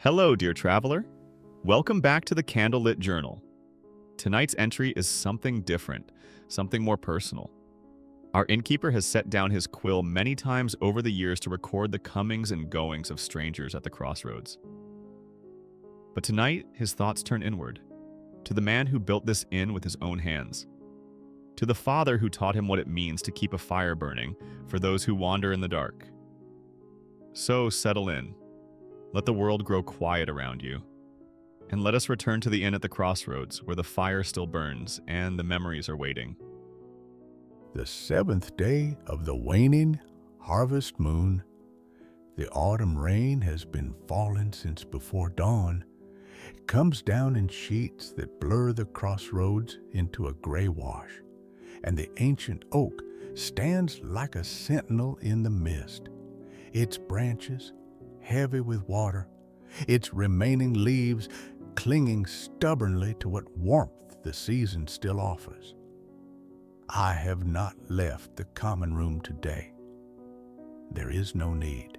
Hello, dear traveler. Welcome back to the Candlelit Journal. Tonight's entry is something different, something more personal. Our innkeeper has set down his quill many times over the years to record the comings and goings of strangers at the crossroads. But tonight, his thoughts turn inward, to the man who built this inn with his own hands, to the father who taught him what it means to keep a fire burning for those who wander in the dark. So settle in. Let the world grow quiet around you. And let us return to the inn at the crossroads, where the fire still burns and the memories are waiting. The seventh day of the waning harvest moon. The autumn rain has been falling since before dawn. It comes down in sheets that blur the crossroads into a gray wash, and the ancient oak stands like a sentinel in the mist. Its branches heavy with water, its remaining leaves clinging stubbornly to what warmth the season still offers. I have not left the common room today. There is no need.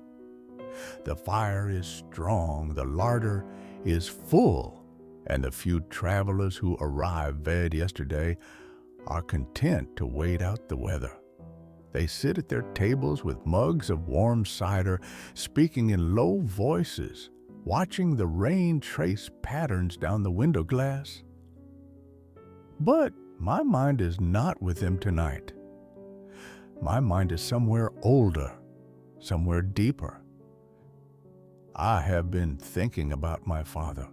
The fire is strong, the larder is full, and the few travelers who arrived yesterday are content to wait out the weather. They sit at their tables with mugs of warm cider, speaking in low voices, watching the rain trace patterns down the window glass. But my mind is not with them tonight. My mind is somewhere older, somewhere deeper. I have been thinking about my father.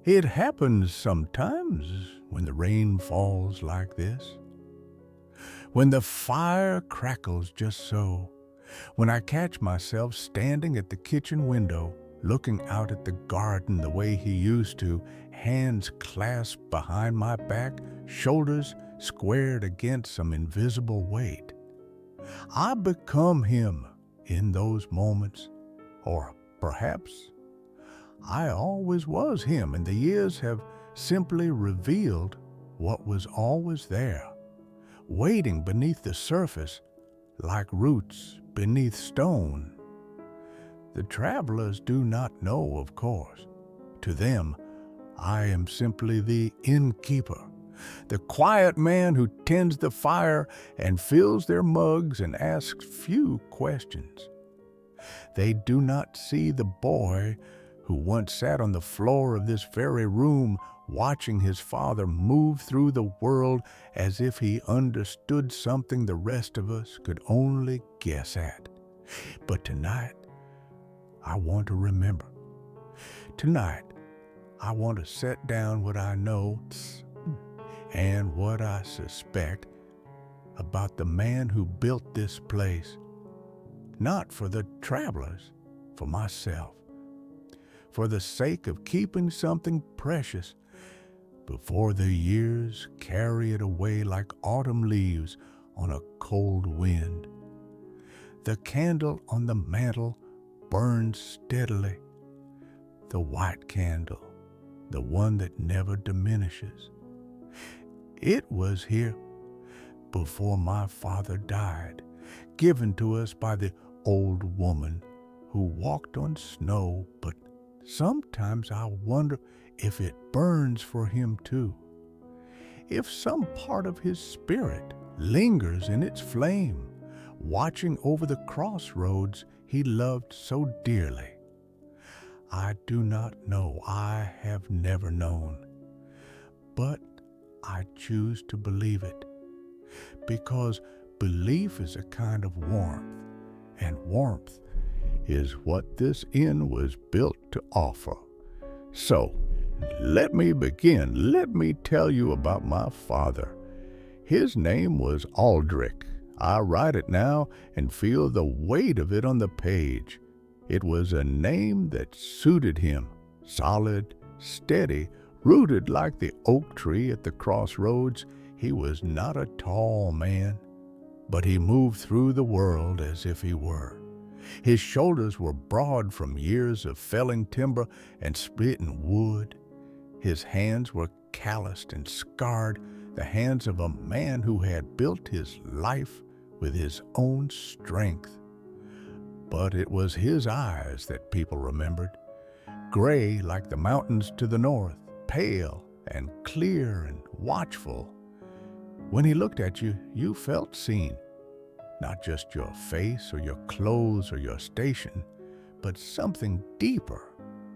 It happens sometimes when the rain falls like this. When the fire crackles just so, when I catch myself standing at the kitchen window, looking out at the garden the way he used to, hands clasped behind my back, shoulders squared against some invisible weight. I become him in those moments, or perhaps I always was him, and the years have simply revealed what was always there, waiting beneath the surface like roots beneath stone. The travelers do not know, of course. To them, I am simply the innkeeper, the quiet man who tends the fire and fills their mugs and asks few questions. They do not see the boy who once sat on the floor of this very room watching his father move through the world as if he understood something the rest of us could only guess at. But tonight, I want to remember. Tonight, I want to set down what I know and what I suspect about the man who built this place. Not for the travelers, for myself. For the sake of keeping something precious before the years carry it away like autumn leaves on a cold wind. The candle on the mantel burns steadily, the white candle, the one that never diminishes. It was here before my father died, given to us by the old woman who walked on snow, but sometimes I wonder if it burns for him too, if some part of his spirit lingers in its flame, watching over the crossroads he loved so dearly. I do not know, I have never known, but I choose to believe it, because belief is a kind of warmth, and warmth is what this inn was built to offer. So, let me begin. Let me tell you about my father. His name was Aldrich. I write it now and feel the weight of it on the page. It was a name that suited him, solid, steady, rooted like the oak tree at the crossroads. He was not a tall man, but he moved through the world as if he were. His shoulders were broad from years of felling timber and splitting wood. His hands were calloused and scarred, the hands of a man who had built his life with his own strength. But it was his eyes that people remembered, gray like the mountains to the north, pale and clear and watchful. When he looked at you, you felt seen. Not just your face or your clothes or your station, but something deeper,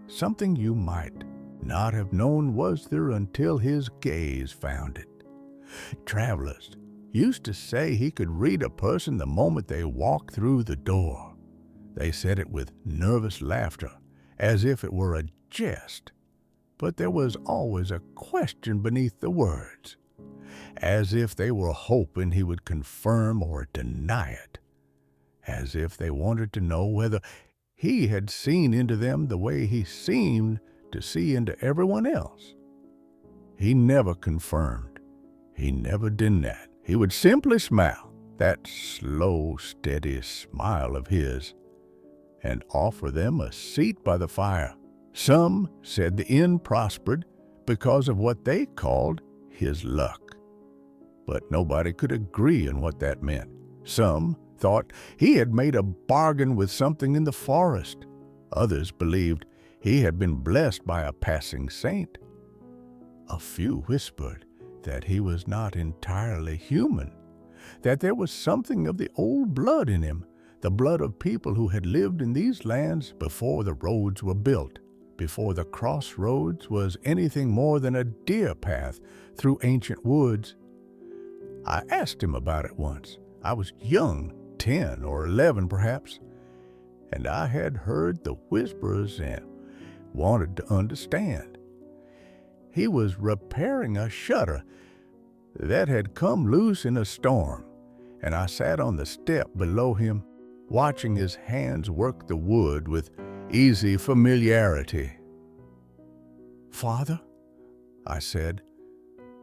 something you might not have known was there until his gaze found it. Travelers used to say he could read a person the moment they walked through the door. They said it with nervous laughter, as if it were a jest. But there was always a question beneath the words, as if they were hoping he would confirm or deny it, as if they wanted to know whether he had seen into them the way he seemed to see into everyone else. He never confirmed. He never denied. He would simply smile, that slow, steady smile of his, and offer them a seat by the fire. Some said the inn prospered because of what they called his luck. But nobody could agree on what that meant. Some thought he had made a bargain with something in the forest. Others believed he had been blessed by a passing saint. A few whispered that he was not entirely human, that there was something of the old blood in him, the blood of people who had lived in these lands before the roads were built, before the crossroads was anything more than a deer path through ancient woods. I asked him about it once. I was young, 10 or 11 perhaps, and I had heard the whispers and wanted to understand. He was repairing a shutter that had come loose in a storm, and I sat on the step below him, watching his hands work the wood with easy familiarity. "Father," I said,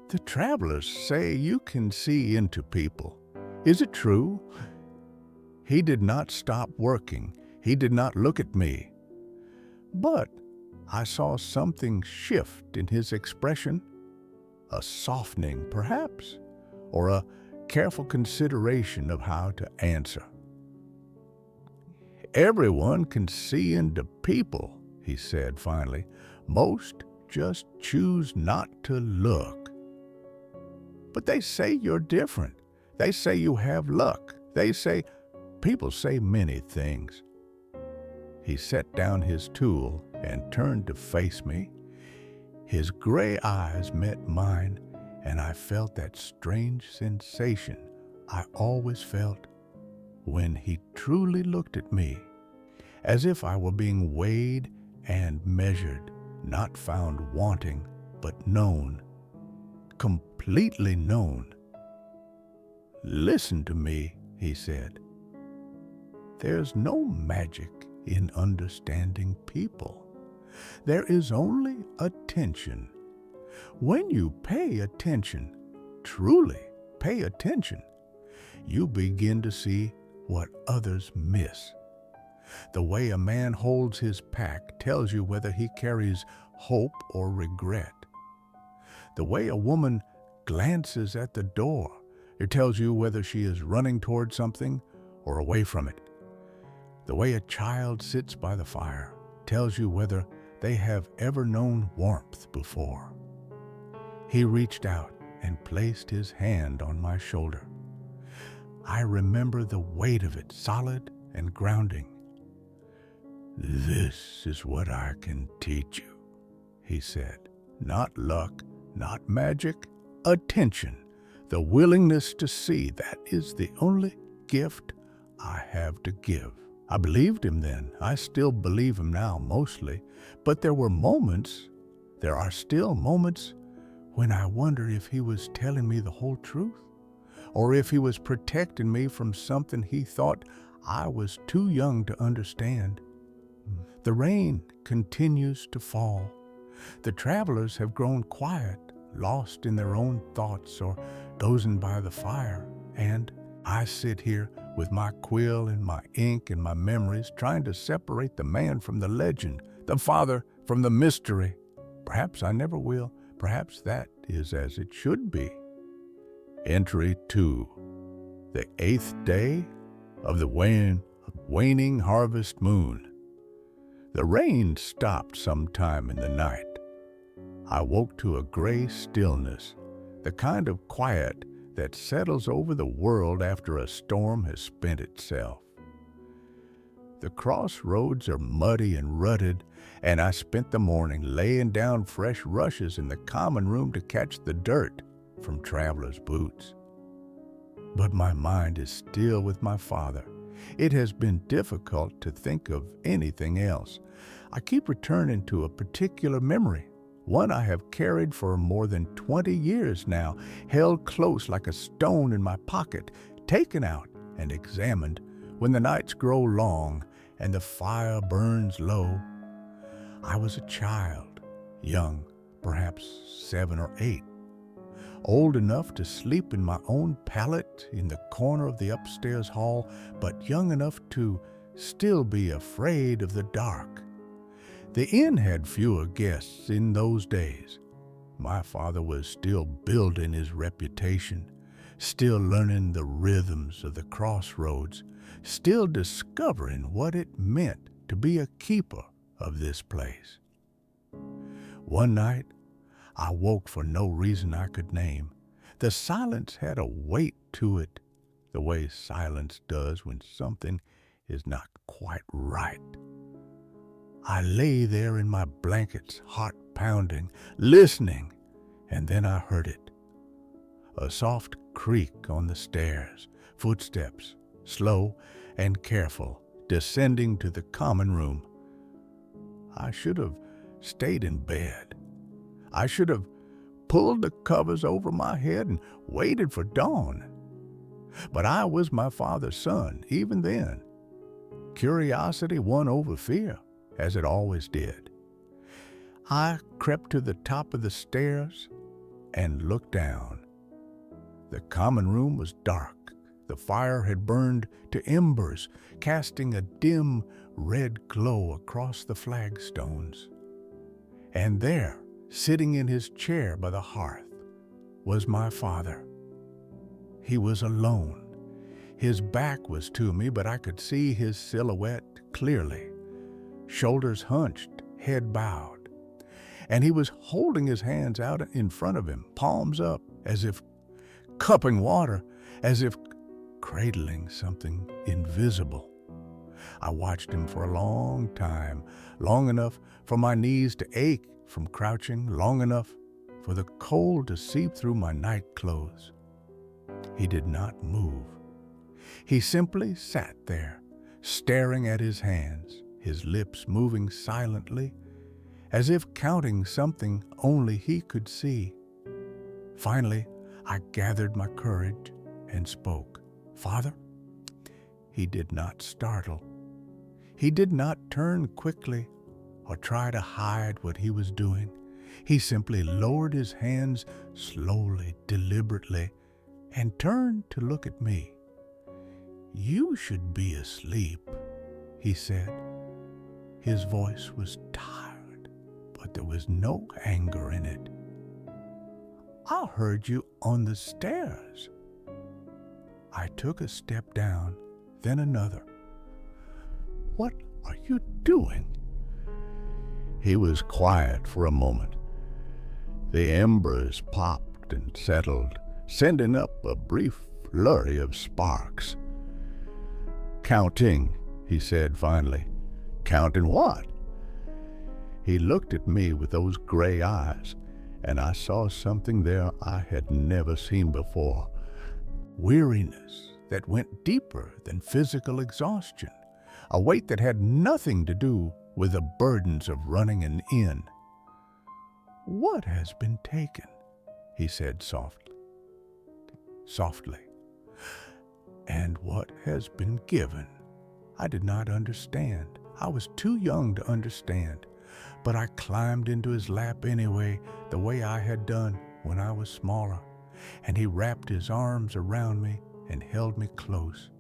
"the travelers say you can see into people. Is it true?" He did not stop working. He did not look at me. But I saw something shift in his expression, a softening perhaps, or a careful consideration of how to answer. "Everyone can see into people," he said finally. "Most just choose not to look. But they say you're different. They say you have luck. People say many things." He set down his tool and turned to face me. His gray eyes met mine, and I felt that strange sensation I always felt when he truly looked at me, as if I were being weighed and measured, not found wanting, but known, completely known. "Listen to me," he said. "There's no magic in understanding people. There is only attention. When you pay attention, truly pay attention, you begin to see what others miss. The way a man holds his pack tells you whether he carries hope or regret. The way a woman glances at the door, it tells you whether she is running toward something or away from it. The way a child sits by the fire tells you whether they have ever known warmth before." He reached out and placed his hand on my shoulder. I remember the weight of it, solid and grounding. "This is what I can teach you," he said. "Not luck, not magic, attention, the willingness to see. That is the only gift I have to give." I believed him then. I still believe him now, mostly. But there are still moments when I wonder if he was telling me the whole truth, or if he was protecting me from something he thought I was too young to understand. The rain continues to fall. The travelers have grown quiet, lost in their own thoughts or dozing by the fire, and I sit here with my quill and my ink and my memories, trying to separate the man from the legend, the father from the mystery. Perhaps I never will. Perhaps that is as it should be. Entry 2. The 8th day of the waning harvest moon. The rain stopped sometime in the night. I woke to a gray stillness, the kind of quiet that settles over the world after a storm has spent itself. The crossroads are muddy and rutted, and I spent the morning laying down fresh rushes in the common room to catch the dirt from travelers' boots. But my mind is still with my father. It has been difficult to think of anything else. I keep returning to a particular memory, one I have carried for more than 20 years now, held close like a stone in my pocket, taken out and examined when the nights grow long and the fire burns low. I was a child, young, perhaps 7 or 8, old enough to sleep in my own pallet in the corner of the upstairs hall, but young enough to still be afraid of the dark. The inn had fewer guests in those days. My father was still building his reputation, still learning the rhythms of the crossroads, still discovering what it meant to be a keeper of this place. One night, I woke for no reason I could name. The silence had a weight to it, the way silence does when something is not quite right. I lay there in my blankets, heart pounding, listening, and then I heard it. A soft creak on the stairs, footsteps, slow and careful, descending to the common room. I should have stayed in bed. I should have pulled the covers over my head and waited for dawn. But I was my father's son, even then. Curiosity won over fear, as it always did. I crept to the top of the stairs and looked down. The common room was dark. The fire had burned to embers, casting a dim red glow across the flagstones. And there, sitting in his chair by the hearth, was my father. He was alone. His back was to me, but I could see his silhouette clearly. Shoulders hunched, head bowed. And he was holding his hands out in front of him, palms up, as if cupping water, as if cradling something invisible. I watched him for a long time, long enough for my knees to ache from crouching, long enough for the cold to seep through my night clothes. He did not move. He simply sat there, staring at his hands, his lips moving silently, as if counting something only he could see. Finally, I gathered my courage and spoke. "Father?" He did not startle. He did not turn quickly or try to hide what he was doing. He simply lowered his hands slowly, deliberately, and turned to look at me. "You should be asleep," he said. His voice was tired, but there was no anger in it. "I heard you on the stairs." I took a step down, then another. "What are you doing?" He was quiet for a moment. The embers popped and settled, sending up a brief flurry of sparks. "Counting," he said finally. "Counting what?" He looked at me with those gray eyes, and I saw something there I had never seen before. Weariness that went deeper than physical exhaustion, a weight that had nothing to do with the burdens of running an inn. "What has been taken?" he said softly. "And what has been given?" I did not understand. I was too young to understand, but I climbed into his lap anyway, the way I had done when I was smaller, and he wrapped his arms around me and held me close.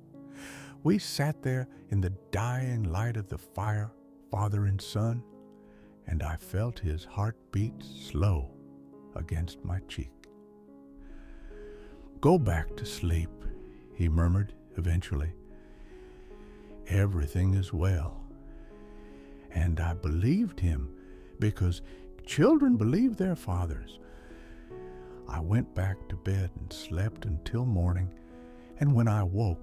We sat there in the dying light of the fire, father and son, and I felt his heartbeat slow against my cheek. "Go back to sleep," he murmured eventually. "Everything is well." and I believed him because children believe their fathers. I went back to bed and slept until morning, and when I woke,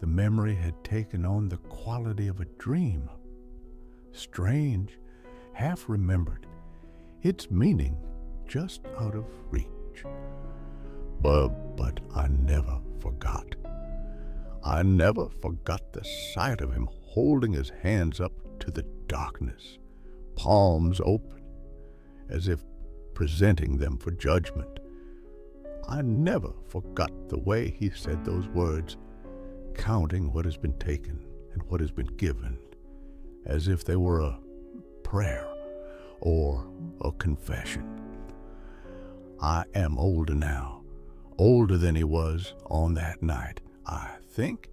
the memory had taken on the quality of a dream. Strange, half remembered, its meaning just out of reach. But I never forgot. I never forgot the sight of him holding his hands up to the darkness, palms open, as if presenting them for judgment. I never forgot the way he said those words, counting what has been taken and what has been given, as if they were a prayer or a confession. I am older now, older than he was on that night, I think,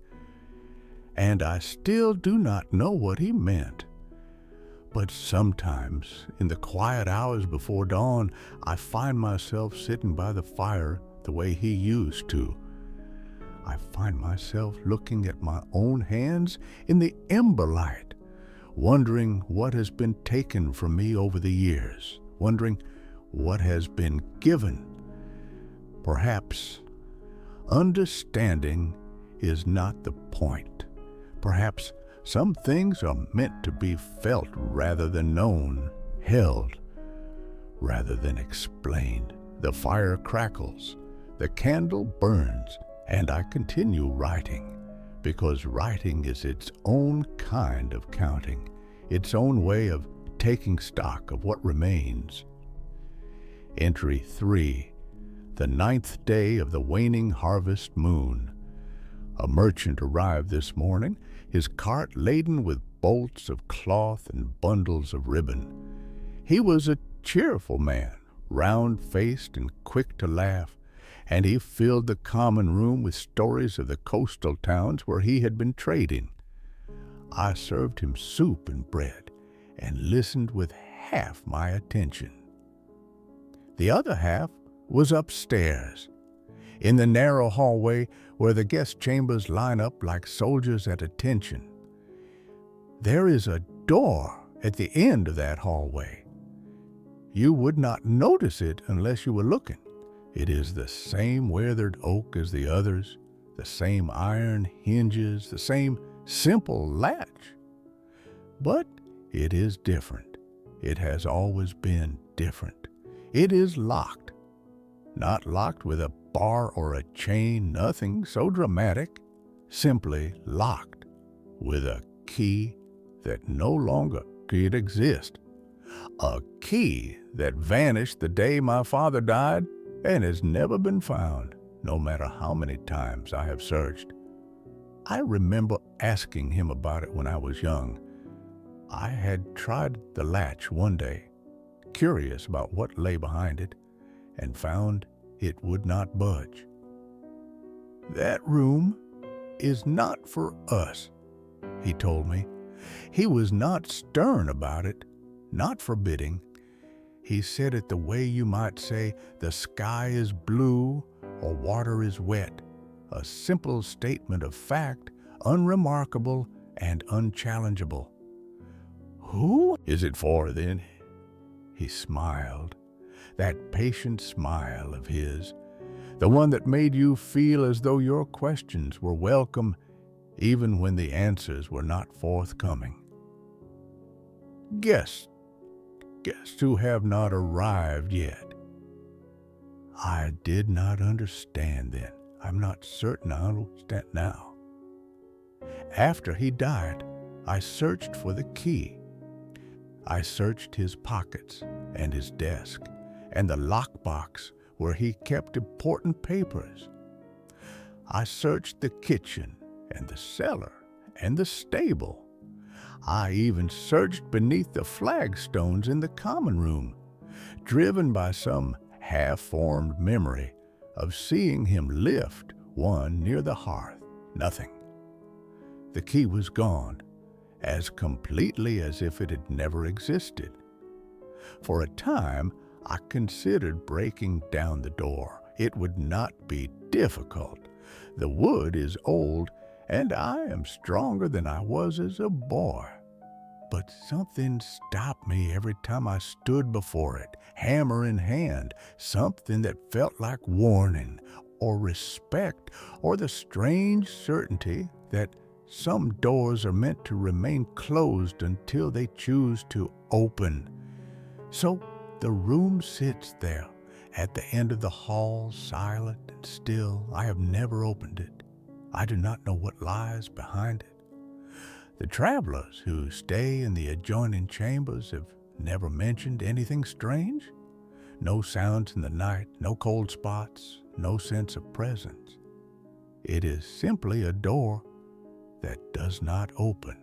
and I still do not know what he meant. But sometimes, in the quiet hours before dawn, I find myself sitting by the fire the way he used to. I find myself looking at my own hands in the ember light, wondering what has been taken from me over the years, wondering what has been given. Perhaps understanding is not the point. Perhaps some things are meant to be felt rather than known, held rather than explained. The fire crackles, the candle burns, and I continue writing, because writing is its own kind of counting, its own way of taking stock of what remains. Entry 3, the 9th day of the waning harvest moon. A merchant arrived this morning, his cart laden with bolts of cloth and bundles of ribbon. He was a cheerful man, round-faced and quick to laugh, and he filled the common room with stories of the coastal towns where he had been trading. I served him soup and bread and listened with half my attention. The other half was upstairs, in the narrow hallway where the guest chambers line up like soldiers at attention. There is a door at the end of that hallway. You would not notice it unless you were looking. It is the same weathered oak as the others, the same iron hinges, the same simple latch. But it is different. It has always been different. It is locked. Not locked with a bar or a chain, nothing so dramatic. Simply locked with a key that no longer could exist. A key that vanished the day my father died and has never been found, no matter how many times I have searched. I remember asking him about it when I was young. I had tried the latch one day, curious about what lay behind it, and found it would not budge. That room is not for us, he told me. He was not stern about it, not forbidding. He said it the way you might say the sky is blue or water is wet, a simple statement of fact, unremarkable and unchallengeable. Who is it for, then? He smiled, that patient smile of his, the one that made you feel as though your questions were welcome even when the answers were not forthcoming. Guests who have not arrived yet. I did not understand then. I'm not certain I understand now. After he died, I searched for the key. I searched his pockets and his desk and the lockbox where he kept important papers. I searched the kitchen and the cellar and the stable. I even searched beneath the flagstones in the common room, driven by some half-formed memory of seeing him lift one near the hearth. Nothing. The key was gone, as completely as if it had never existed. For a time, I considered breaking down the door. It would not be difficult. The wood is old, and I am stronger than I was as a boy. but something stopped me every time I stood before it, hammer in hand, something that felt like warning or respect or the strange certainty that some doors are meant to remain closed until they choose to open. So the room sits there at the end of the hall, silent and still. I have never opened it. I do not know what lies behind it. The travelers who stay in the adjoining chambers have never mentioned anything strange. No sounds in the night, no cold spots, no sense of presence. It is simply a door that does not open.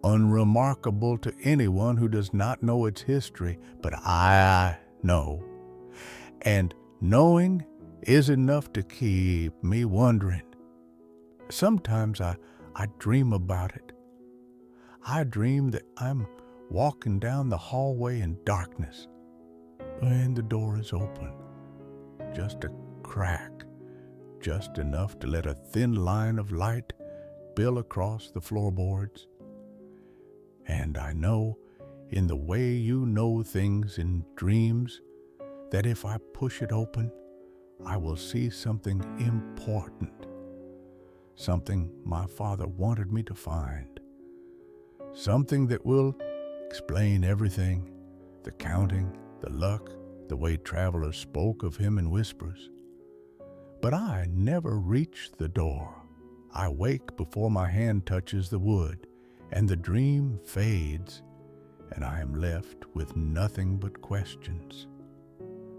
Unremarkable to anyone who does not know its history, but I know. And knowing is enough to keep me wondering. Sometimes I dream about it. I dream that I'm walking down the hallway in darkness, and the door is open. Just a crack, just enough to let a thin line of light spill across the floorboards. And I know, in the way you know things in dreams, that if I push it open, I will see something important, something my father wanted me to find, something that will explain everything, the counting, the luck, the way travelers spoke of him in whispers. But I never reach the door. I wake before my hand touches the wood, and the dream fades, and I am left with nothing but questions.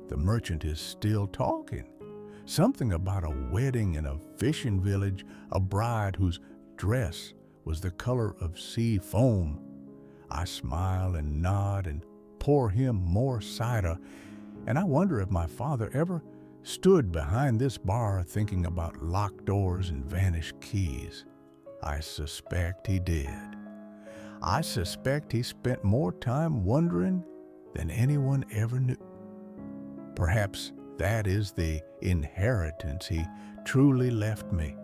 The merchant is still talking. Something about a wedding in a fishing village, a bride whose dress was the color of sea foam. I smile and nod and pour him more cider, and I wonder if my father ever stood behind this bar thinking about locked doors and vanished keys. I suspect he did. I suspect he spent more time wondering than anyone ever knew. Perhaps that is the inheritance he truly left me.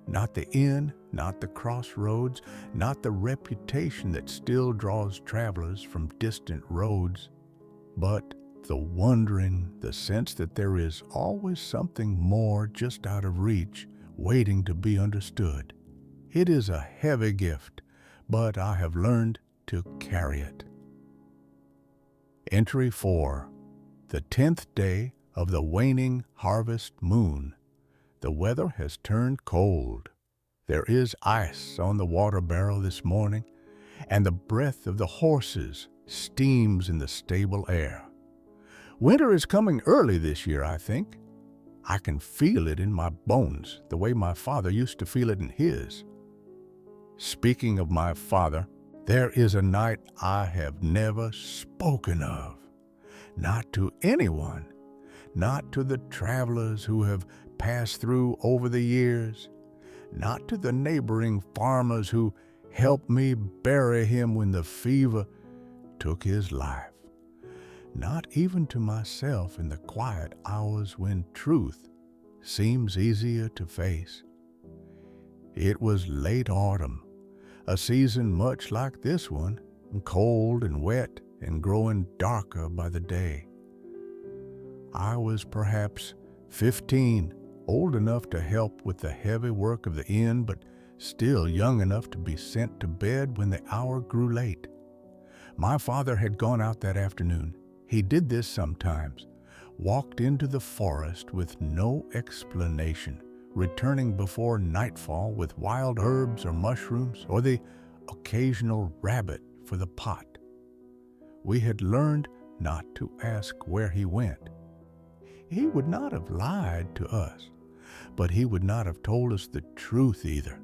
Not the inn, not the crossroads, not the reputation that still draws travelers from distant roads, but the wondering, the sense that there is always something more just out of reach, waiting to be understood. It is a heavy gift, but I have learned to carry it. Entry 4. The 10th day of the waning harvest moon. The weather has turned cold. There is ice on the water barrel this morning, and the breath of the horses steams in the stable air. Winter is coming early this year, I think. I can feel it in my bones, the way my father used to feel it in his. Speaking of my father, there is a night I have never spoken of. Not to anyone, not to the travelers who have passed through over the years, not to the neighboring farmers who helped me bury him when the fever took his life, not even to myself in the quiet hours when truth seems easier to face. It was late autumn, a season much like this one, cold and wet and growing darker by the day. I was perhaps 15, old enough to help with the heavy work of the inn, but still young enough to be sent to bed when the hour grew late. My father had gone out that afternoon. He did this sometimes, walked into the forest with no explanation, returning before nightfall with wild herbs or mushrooms or the occasional rabbit for the pot. We had learned not to ask where he went. He would not have lied to us, but he would not have told us the truth either.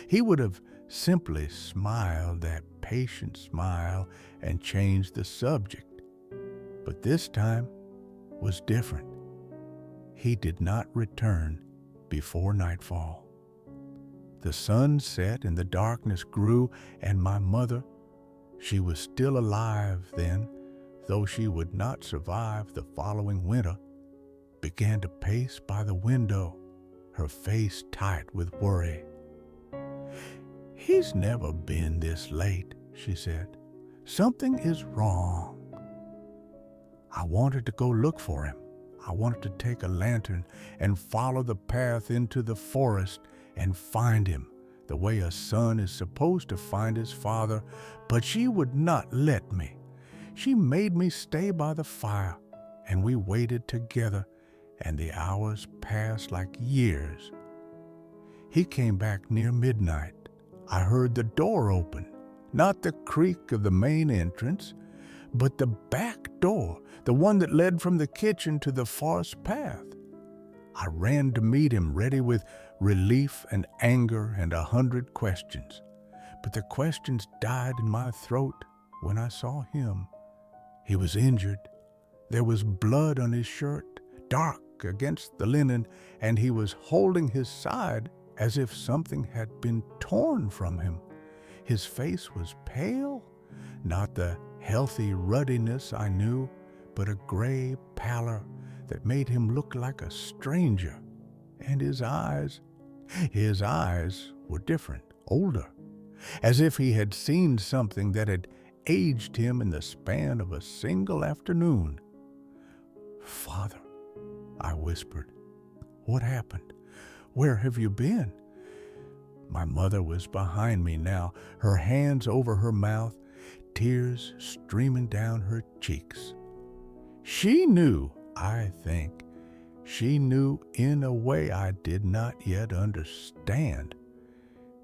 He would have simply smiled that patient smile and changed the subject. But this time was different. He did not return before nightfall. The sun set and the darkness grew, and my mother, she was still alive then, though she would not survive the following winter, began to pace by the window, her face tight with worry. "He's never been this late," she said. "Something is wrong." I wanted to go look for him. I wanted to take a lantern and follow the path into the forest and find him, the way a son is supposed to find his father, but she would not let me. She made me stay by the fire, and we waited together, and the hours passed like years. He came back near midnight. I heard the door open, not the creak of the main entrance, but the back door, the one that led from the kitchen to the forest path. I ran to meet him, ready with relief and anger and 100 questions. But the questions died in my throat when I saw him. He was injured. There was blood on his shirt, dark against the linen, and he was holding his side as if something had been torn from him. His face was pale, not the healthy ruddiness I knew, but a gray pallor that made him look like a stranger. And his eyes were different, older, as if he had seen something that had aged him in the span of a single afternoon. "Father," I whispered, "what happened? Where have you been?" My mother was behind me now, her hands over her mouth, tears streaming down her cheeks. She knew, I think. She knew in a way I did not yet understand.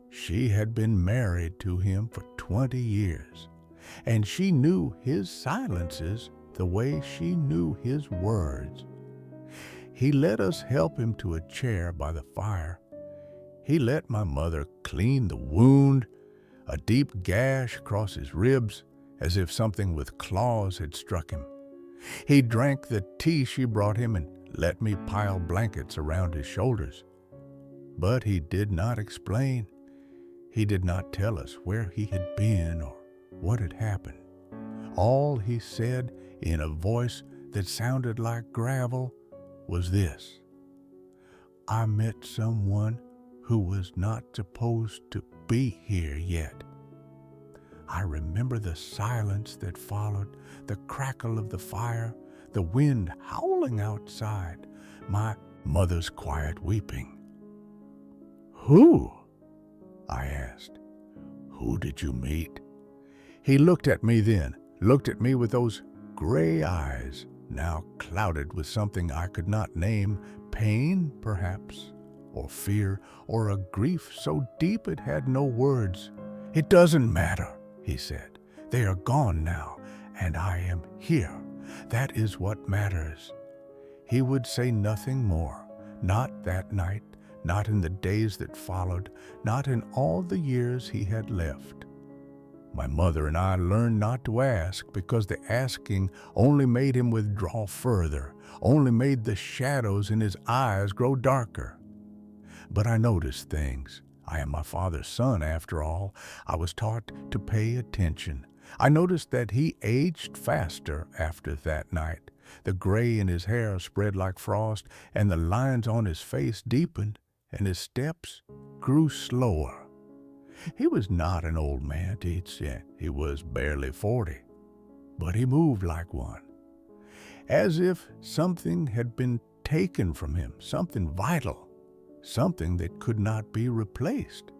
She had been married to him for 20 years, and she knew his silences the way she knew his words. He let us help him to a chair by the fire. He let my mother clean the wound, a deep gash across his ribs, as if something with claws had struck him. He drank the tea she brought him and let me pile blankets around his shoulders. But he did not explain. He did not tell us where he had been or what had happened. All he said, in a voice that sounded like gravel, was this: "I met someone who was not supposed to be here yet." I remember the silence that followed, the crackle of the fire, the wind howling outside, my mother's quiet weeping. "Who?" I asked. "Who did you meet?" He looked at me then, looked at me with those gray eyes, now clouded with something I could not name, pain, perhaps, or fear, or a grief so deep it had no words. "It doesn't matter," he said. "They are gone now, and I am here. That is what matters." He would say nothing more, not that night, not in the days that followed, not in all the years he had left. My mother and I learned not to ask, because the asking only made him withdraw further, only made the shadows in his eyes grow darker. But I noticed things. I am my father's son, after all. I was taught to pay attention. I noticed that he aged faster after that night. The gray in his hair spread like frost, and the lines on his face deepened, and his steps grew slower. He was not an old man, he'd said. He was barely 40, but he moved like one, as if something had been taken from him, something vital, something that could not be replaced.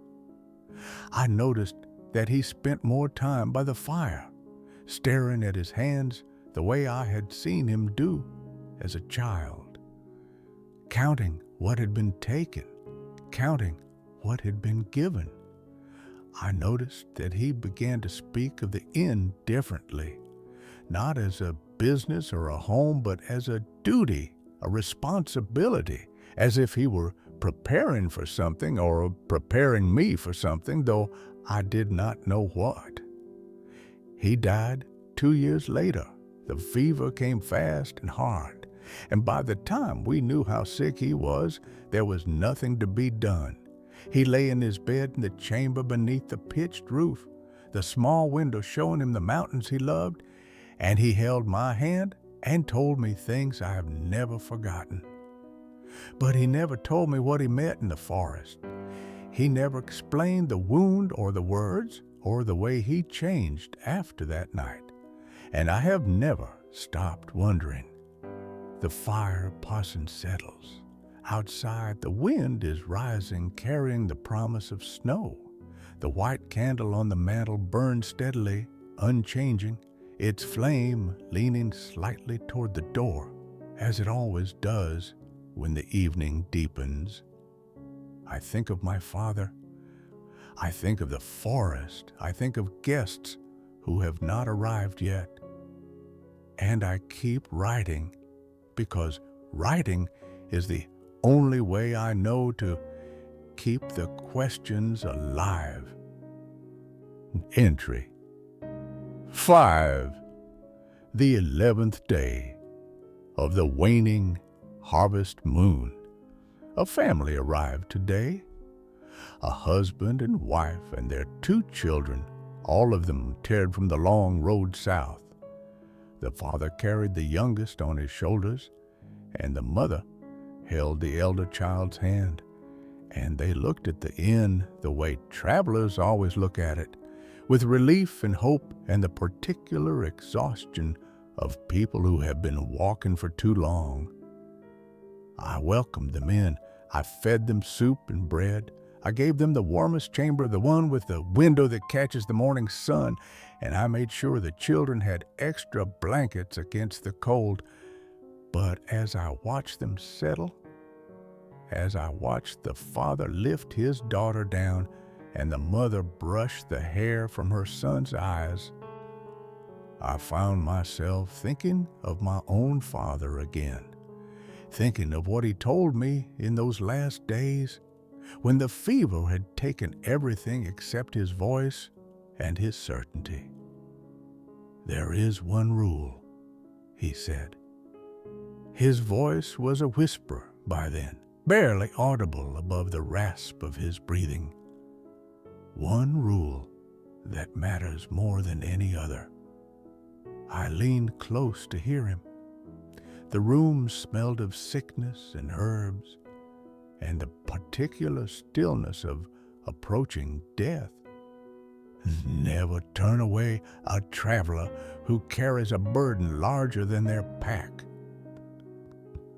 I noticed that he spent more time by the fire, staring at his hands the way I had seen him do as a child, counting what had been taken, counting what had been given. I noticed that he began to speak of the inn differently, not as a business or a home, but as a duty, a responsibility, as if he were preparing for something or preparing me for something, though I did not know what. He died 2 years later. The fever came fast and hard, and by the time we knew how sick he was, there was nothing to be done. He lay in his bed in the chamber beneath the pitched roof, the small window showing him the mountains he loved, and he held my hand and told me things I have never forgotten. But he never told me what he met in the forest. He never explained the wound or the words or the way he changed after that night, and I have never stopped wondering. The fire parson settles. Outside, the wind is rising, carrying the promise of snow. The white candle on the mantel burns steadily, unchanging, its flame leaning slightly toward the door, as it always does when the evening deepens. I think of my father. I think of the forest. I think of guests who have not arrived yet. And I keep writing, because writing is the only way I know to keep the questions alive. Entry 5. The 11th day of the waning harvest moon. A family arrived today. A husband and wife and their 2 children, all of them teared from the long road south. The father carried the youngest on his shoulders, and the mother held the elder child's hand, and they looked at the inn the way travelers always look at it, with relief and hope and the particular exhaustion of people who have been walking for too long. I welcomed them in. I fed them soup and bread. I gave them the warmest chamber, the one with the window that catches the morning sun, and I made sure the children had extra blankets against the cold. But as I watched them settle, as I watched the father lift his daughter down and the mother brush the hair from her son's eyes, I found myself thinking of my own father again, thinking of what he told me in those last days when the fever had taken everything except his voice and his certainty. "There is one rule," he said. His voice was a whisper by then, barely audible above the rasp of his breathing. One rule that matters more than any other. I leaned close to hear him. The room smelled of sickness and herbs, and the particular stillness of approaching death. Never turn away a traveler who carries a burden larger than their pack.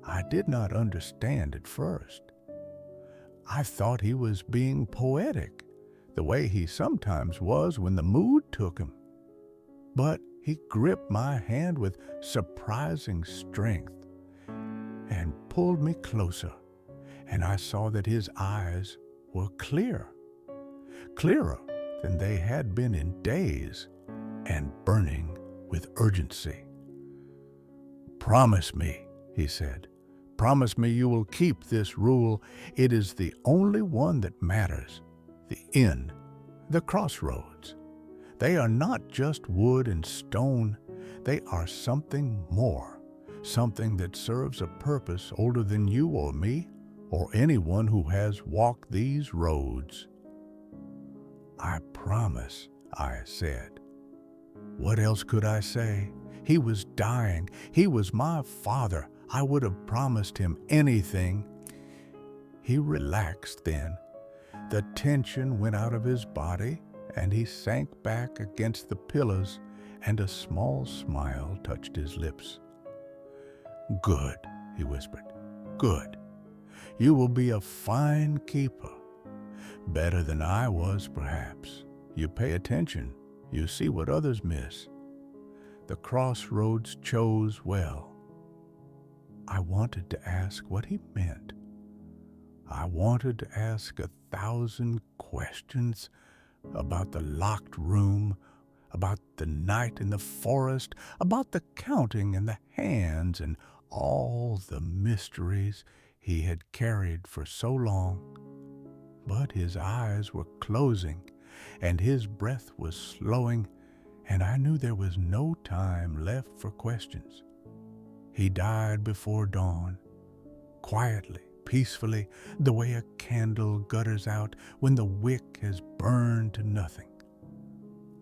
I did not understand at first. I thought he was being poetic, the way he sometimes was when the mood took him. But he gripped my hand with surprising strength and pulled me closer, and I saw that his eyes were clear, clearer than they had been in days, and burning with urgency. "Promise me," he said. "Promise me you will keep this rule. It is the only one that matters. The inn, the crossroads. They are not just wood and stone. They are something more, something that serves a purpose older than you or me or anyone who has walked these roads." "I promise," I said. What else could I say? He was dying. He was my father. I would have promised him anything. He relaxed then. The tension went out of his body, and he sank back against the pillows, and a small smile touched his lips. "Good," he whispered. "Good. You will be a fine keeper. Better than I was, perhaps. You pay attention. You see what others miss. The crossroads chose well." I wanted to ask what he meant. I wanted to ask 1,000 questions about the locked room, about the night in the forest, about the counting and the hands and all the mysteries he had carried for so long. But his eyes were closing, and his breath was slowing, and I knew there was no time left for questions. He died before dawn, quietly, peacefully, the way a candle gutters out when the wick has burned to nothing.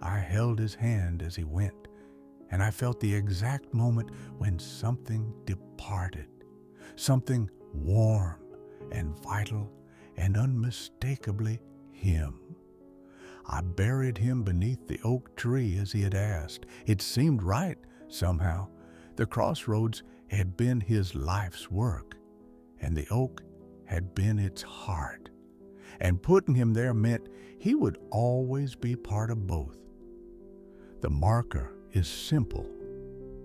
I held his hand as he went, and I felt the exact moment when something departed, something warm and vital and unmistakably him. I buried him beneath the oak tree as he had asked. It seemed right, somehow. The crossroads had been his life's work, and the oak had been its heart. And putting him there meant he would always be part of both. The marker is simple,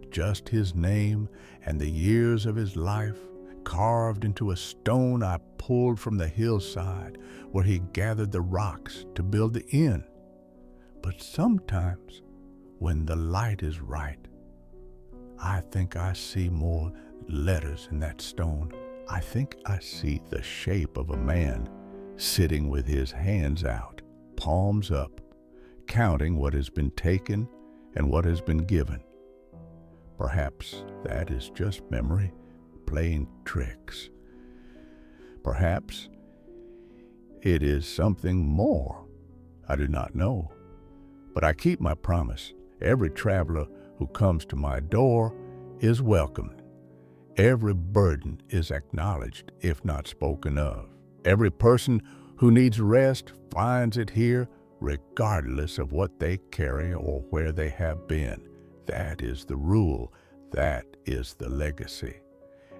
just his name and the years of his life carved into a stone I pulled from the hillside where he gathered the rocks to build the inn. But sometimes, when the light is right, I think I see more letters in that stone. I think I see the shape of a man sitting with his hands out, palms up, counting what has been taken and what has been given. Perhaps that is just memory playing tricks. Perhaps it is something more. I do not know. But I keep my promise. Every traveler who comes to my door is welcomed. Every burden is acknowledged, if not spoken of. Every person who needs rest finds it here, regardless of what they carry or where they have been. That is the rule. That is the legacy.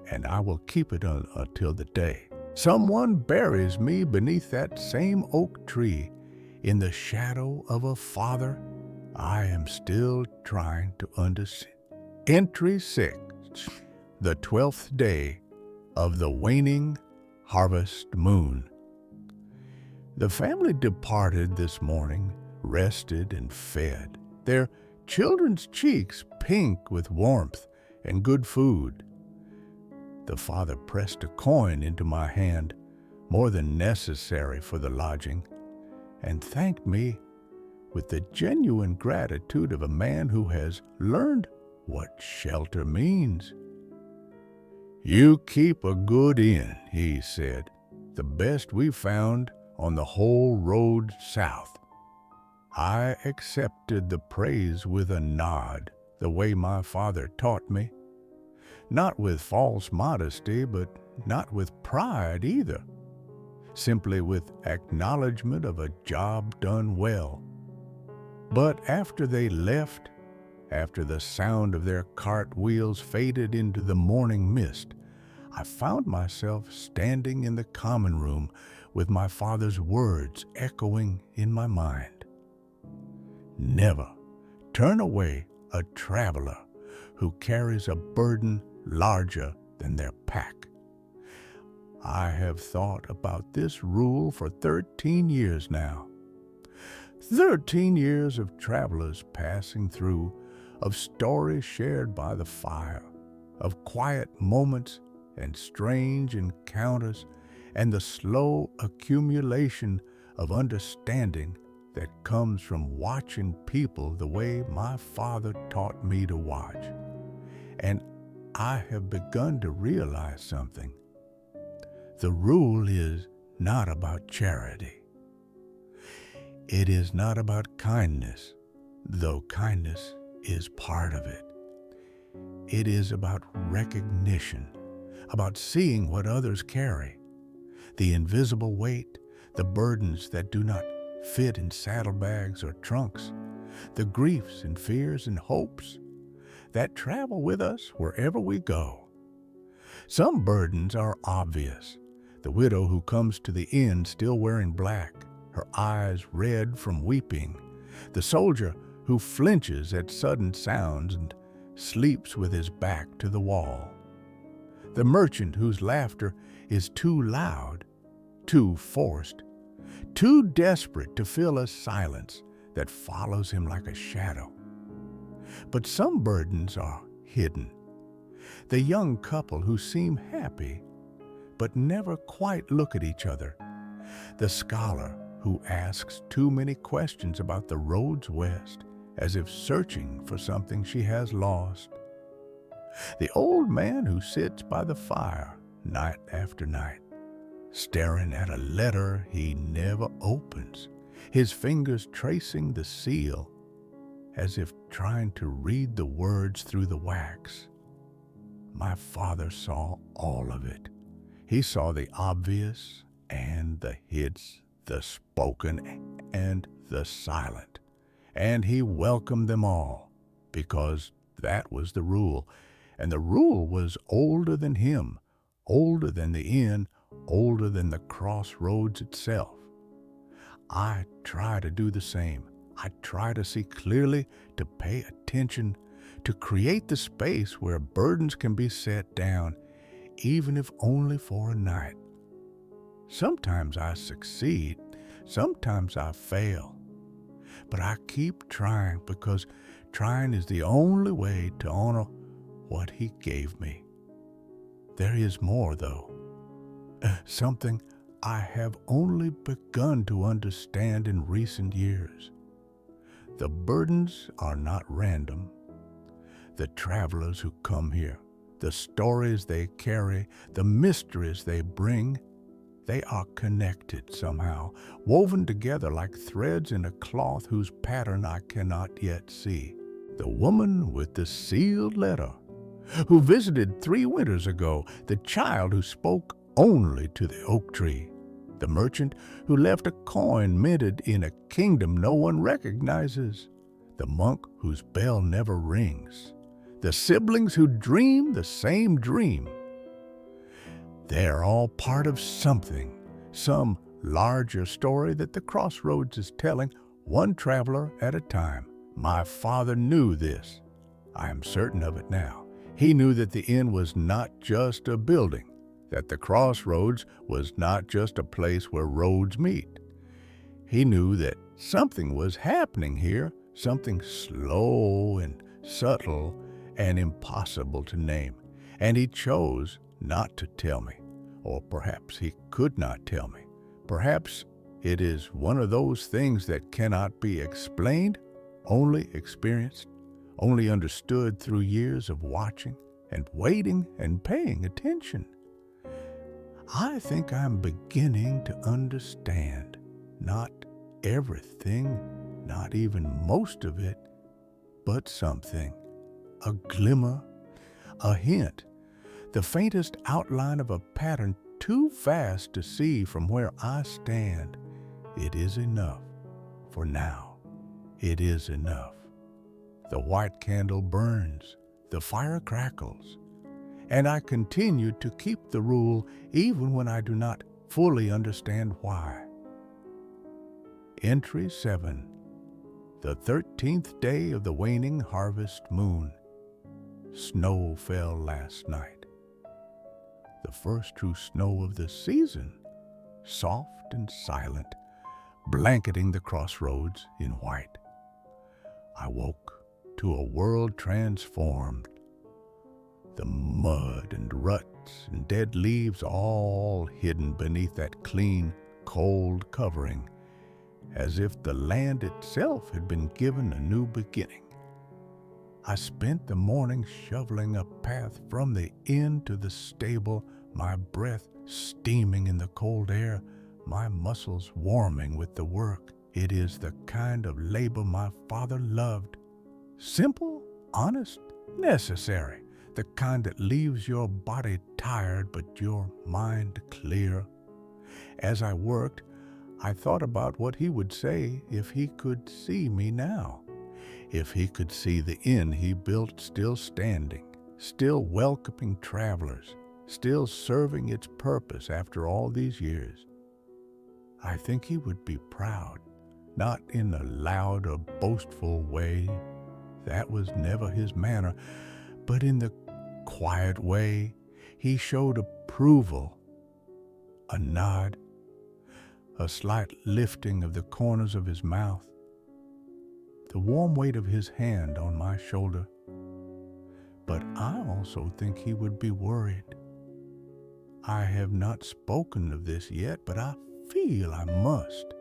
And I will keep it until the day someone buries me beneath that same oak tree in the shadow of a father I am still trying to understand. Entry 6, the 12th day of the waning harvest moon. The family departed this morning, rested and fed, their children's cheeks pink with warmth and good food. The father pressed a coin into my hand, more than necessary for the lodging, and thanked me with the genuine gratitude of a man who has learned what shelter means. "You keep a good inn," he said, "the best we've found on the whole road south." I accepted the praise with a nod, the way my father taught me. Not with false modesty, but not with pride either. Simply with acknowledgement of a job done well. But after they left, after the sound of their cart wheels faded into the morning mist, I found myself standing in the common room with my father's words echoing in my mind. Never turn away a traveler who carries a burden larger than their pack. I have thought about this rule for 13 years now. 13 years of travelers passing through, of stories shared by the fire, of quiet moments and strange encounters, and the slow accumulation of understanding that comes from watching people the way my father taught me to watch. And I have begun to realize something. The rule is not about charity. It is not about kindness, though kindness is part of it. It is about recognition, about seeing what others carry, the invisible weight, the burdens that do not fit in saddlebags or trunks, the griefs and fears and hopes that travel with us wherever we go. Some burdens are obvious. The widow who comes to the inn still wearing black, her eyes red from weeping. The soldier who flinches at sudden sounds and sleeps with his back to the wall. The merchant whose laughter is too loud, too forced, too desperate to fill a silence that follows him like a shadow. But some burdens are hidden. The young couple who seem happy but never quite look at each other. The scholar who asks too many questions about the roads west, as if searching for something she has lost. The old man who sits by the fire night after night, staring at a letter he never opens, his fingers tracing the seal, as if trying to read the words through the wax. My father saw all of it. He saw the obvious and the hidden, the spoken and the silent, and he welcomed them all, because that was the rule, and the rule was older than him, older than the inn, older than the crossroads itself. I try to do the same. I try to see clearly, to pay attention, to create the space where burdens can be set down, even if only for a night. Sometimes I succeed, sometimes I fail, but I keep trying because trying is the only way to honor what He gave me. There is more, though, something I have only begun to understand in recent years. The burdens are not random. The travelers who come here, the stories they carry, the mysteries they bring, they are connected somehow, woven together like threads in a cloth whose pattern I cannot yet see. The woman with the sealed letter, who visited 3 winters ago, the child who spoke only to the oak tree, the merchant who left a coin minted in a kingdom no one recognizes, the monk whose bell never rings, the siblings who dream the same dream. They're all part of something, some larger story that the crossroads is telling, one traveler at a time. My father knew this. I am certain of it now. He knew that the inn was not just a building, that the crossroads was not just a place where roads meet. He knew that something was happening here, something slow and subtle and impossible to name, and he chose not to tell me, or perhaps he could not tell me. Perhaps it is one of those things that cannot be explained, only experienced, only understood through years of watching and waiting and paying attention. I think I'm beginning to understand, not everything, not even most of it, but something, a glimmer, a hint, the faintest outline of a pattern too vast to see from where I stand. It is enough. For now, it is enough. The white candle burns, the fire crackles, and I continue to keep the rule even when I do not fully understand why. Entry 7. The 13th day of the waning harvest moon. Snow fell last night. The first true snow of the season, soft and silent, blanketing the crossroads in white. I woke to a world transformed. The mud and ruts and dead leaves all hidden beneath that clean, cold covering, as if the land itself had been given a new beginning. I spent the morning shoveling a path from the inn to the stable, my breath steaming in the cold air, my muscles warming with the work. It is the kind of labor my father loved. Simple, honest, necessary. The kind that leaves your body tired but your mind clear. As I worked, I thought about what he would say if he could see me now. If he could see the inn he built still standing, still welcoming travelers, still serving its purpose after all these years. I think he would be proud, not in a loud or boastful way. That was never his manner, but in the quiet way he showed approval, a nod, a slight lifting of the corners of his mouth, the warm weight of his hand on my shoulder. But I also think he would be worried. I have not spoken of this yet, but I feel I must.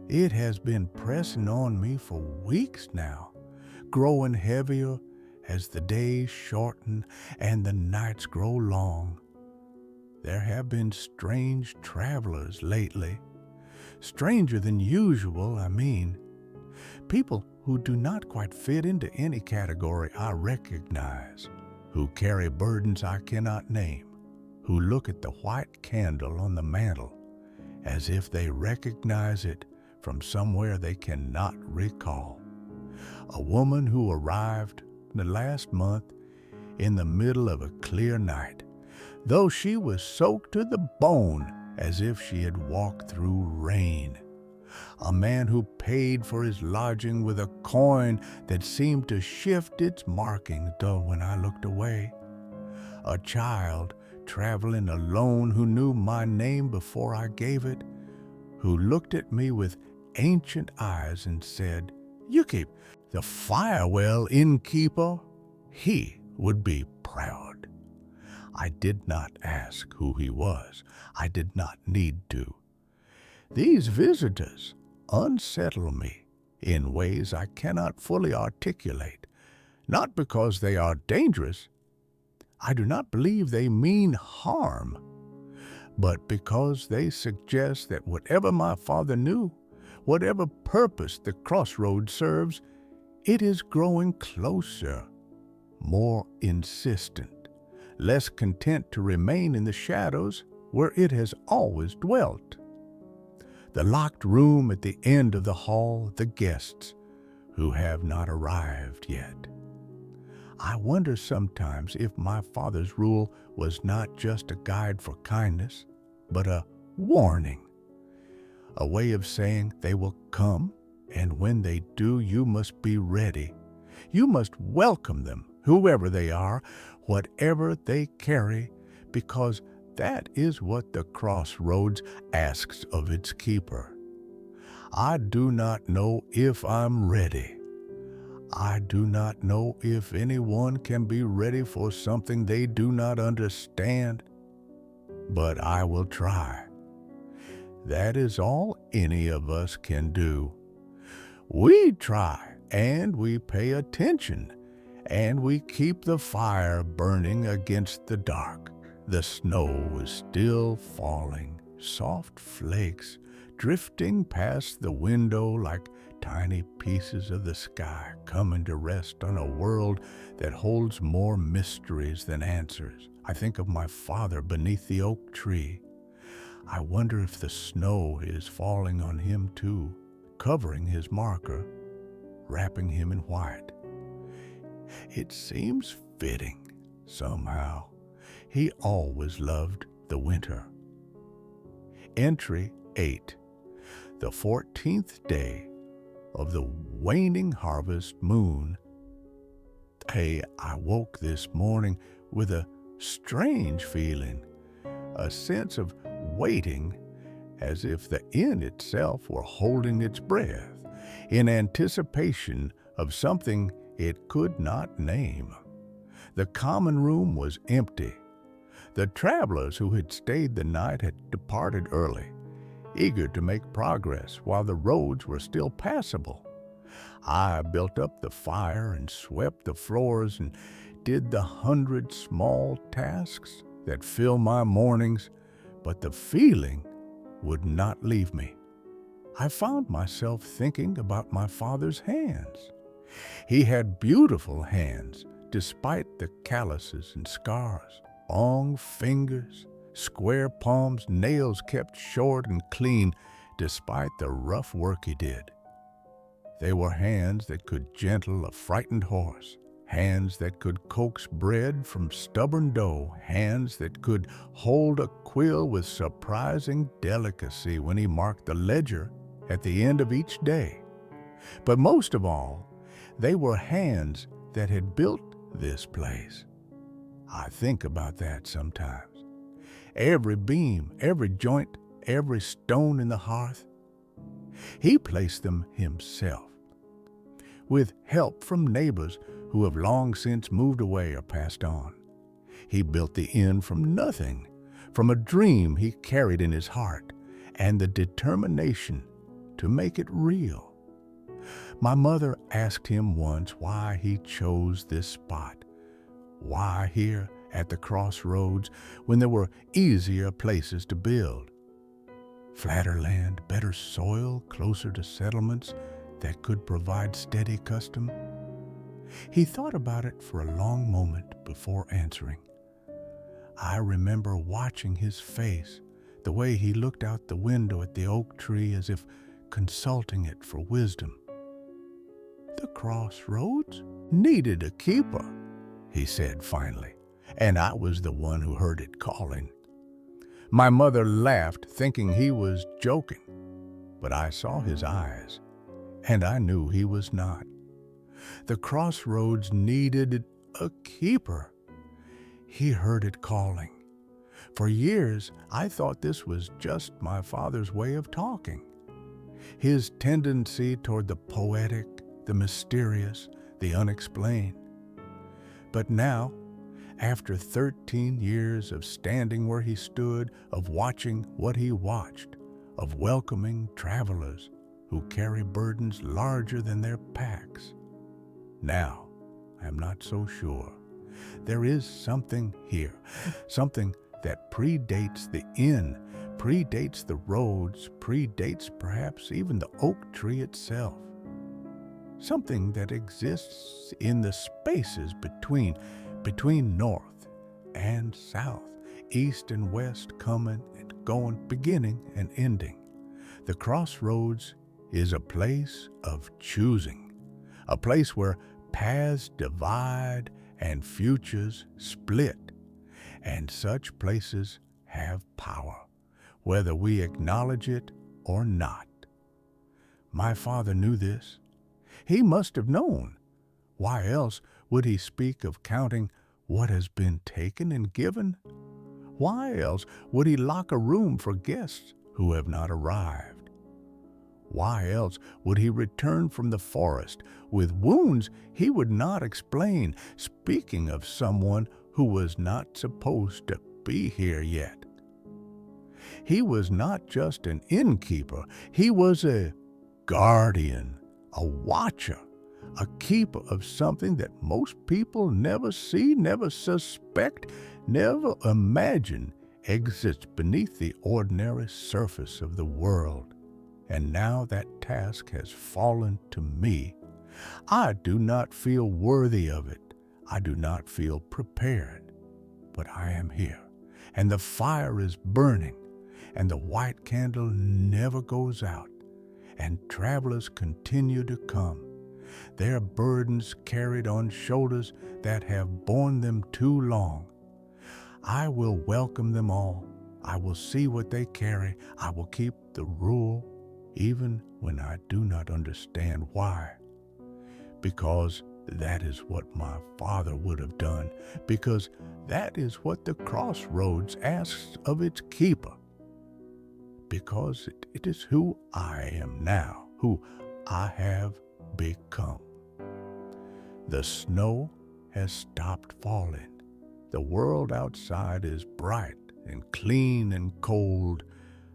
It has been pressing on me for weeks now, growing heavier as the days shorten and the nights grow long. There have been strange travelers lately, stranger than usual, I mean. People who do not quite fit into any category I recognize, who carry burdens I cannot name, who look at the white candle on the mantel as if they recognize it from somewhere they cannot recall. A woman who arrived the last month in the middle of a clear night, though she was soaked to the bone as if she had walked through rain. A man who paid for his lodging with a coin that seemed to shift its marking, though when I looked away. A child traveling alone who knew my name before I gave it, who looked at me with ancient eyes and said, "You keep the firewell innkeeper." He would be proud. I did not ask who he was. I did not need to. These visitors unsettle me in ways I cannot fully articulate, not because they are dangerous. I do not believe they mean harm, but because they suggest that whatever my father knew, whatever purpose the crossroads serves, it is growing closer, more insistent, less content to remain in the shadows where it has always dwelt. The locked room at the end of the hall, the guests who have not arrived yet. I wonder sometimes if my father's rule was not just a guide for kindness, but a warning, a way of saying they will come, and when they do, you must be ready. You must welcome them, whoever they are, whatever they carry, because that is what the crossroads asks of its keeper. I do not know if I'm ready. I do not know if anyone can be ready for something they do not understand, but I will try. That is all any of us can do. We try, and we pay attention, and we keep the fire burning against the dark. The snow is still falling, soft flakes drifting past the window like tiny pieces of the sky coming to rest on a world that holds more mysteries than answers. I think of my father beneath the oak tree. I wonder if the snow is falling on him too, covering his marker, wrapping him in white. It seems fitting, somehow. He always loved the winter. Entry 8. The 14th day of the waning harvest moon. I woke this morning with a strange feeling, a sense of waiting, as if the inn itself were holding its breath, in anticipation of something it could not name. The common room was empty. The travelers who had stayed the night had departed early, eager to make progress while the roads were still passable. I built up the fire and swept the floors and did the 100 small tasks that fill my mornings, but the feeling would not leave me. I found myself thinking about my father's hands. He had beautiful hands, despite the calluses and scars. Long fingers, square palms, nails kept short and clean despite the rough work he did. They were hands that could gentle a frightened horse, hands that could coax bread from stubborn dough, hands that could hold a quill with surprising delicacy when he marked the ledger at the end of each day. But most of all, they were hands that had built this place. I think about that sometimes. Every beam, every joint, every stone in the hearth, he placed them himself, with help from neighbors who have long since moved away or passed on. He built the inn from nothing, from a dream he carried in his heart, and the determination to make it real. My mother asked him once why he chose this spot. Why here at the crossroads when there were easier places to build? Flatter land, better soil, closer to settlements that could provide steady custom? He thought about it for a long moment before answering. I remember watching his face, the way he looked out the window at the oak tree as if consulting it for wisdom. "The crossroads needed a keeper," he said finally, and I was the one who heard it calling. My mother laughed, thinking he was joking, but I saw his eyes, and I knew he was not. The crossroads needed a keeper. He heard it calling. For years, I thought this was just my father's way of talking. His tendency toward the poetic, the mysterious, the unexplained. But now, after 13 years of standing where he stood, of watching what he watched, of welcoming travelers who carry burdens larger than their packs, now I am not so sure. There is something here, something that predates the inn, predates the roads, predates perhaps even the oak tree itself. Something that exists in the spaces between north and south, east and west, coming and going, beginning and ending. The crossroads is a place of choosing, a place where paths divide and futures split, and such places have power, whether we acknowledge it or not. My father knew this. He must have known. Why else would he speak of counting what has been taken and given? Why else would he lock a room for guests who have not arrived? Why else would he return from the forest with wounds he would not explain, speaking of someone who was not supposed to be here yet? He was not just an innkeeper, he was a guardian, a watcher, a keeper of something that most people never see, never suspect, never imagine exists beneath the ordinary surface of the world. And now that task has fallen to me. I do not feel worthy of it. I do not feel prepared. But I am here, and the fire is burning, and the white candle never goes out, and travelers continue to come, their burdens carried on shoulders that have borne them too long. I will welcome them all. I will see what they carry. I will keep the rule, even when I do not understand why. Because that is what my father would have done. Because that is what the crossroads asks of its keeper. Because it is who I am now, who I have become. The snow has stopped falling. The world outside is bright and clean and cold.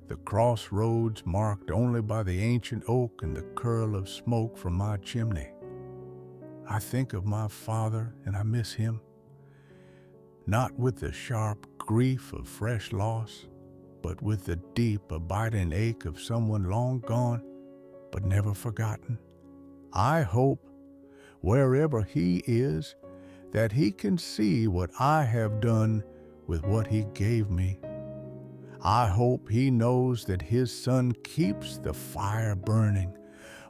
The crossroads marked only by the ancient oak and the curl of smoke from my chimney. I think of my father and I miss him, not with the sharp grief of fresh loss, but with the deep, abiding ache of someone long gone, but never forgotten. I hope, wherever he is, that he can see what I have done with what he gave me. I hope he knows that his son keeps the fire burning,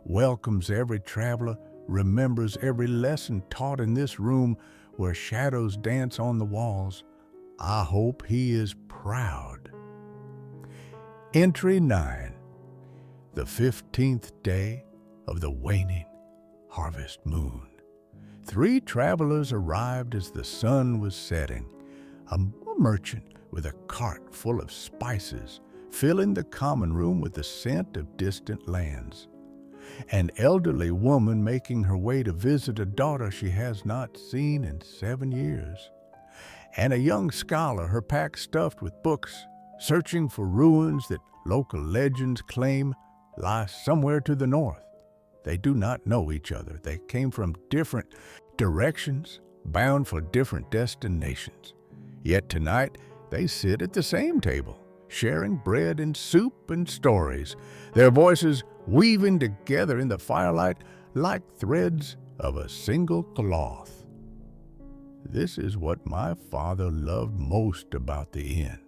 welcomes every traveler, remembers every lesson taught in this room where shadows dance on the walls. I hope he is proud. Entry 9. The 15th day of the waning harvest moon. 3 travelers arrived as the sun was setting. A merchant with a cart full of spices, filling the common room with the scent of distant lands. An elderly woman making her way to visit a daughter she has not seen in 7 years. And a young scholar, her pack stuffed with books, searching for ruins that local legends claim lie somewhere to the north. They do not know each other. They came from different directions, bound for different destinations. Yet tonight, they sit at the same table, sharing bread and soup and stories, their voices weaving together in the firelight like threads of a single cloth. This is what my father loved most about the inn.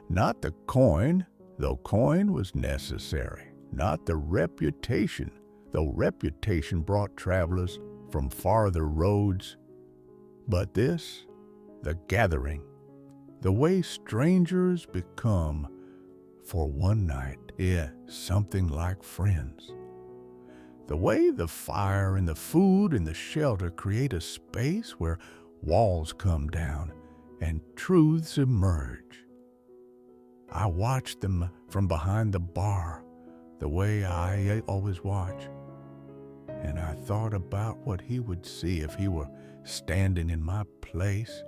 Not the coin, though coin was necessary. not the reputation, though reputation brought travelers from farther roads, but this, the gathering, the way strangers become for one night, something like friends. The way the fire and the food and the shelter create a space where walls come down and truths emerge. I watched them from behind the bar, the way I always watch, and I thought about what he would see if he were standing in my place.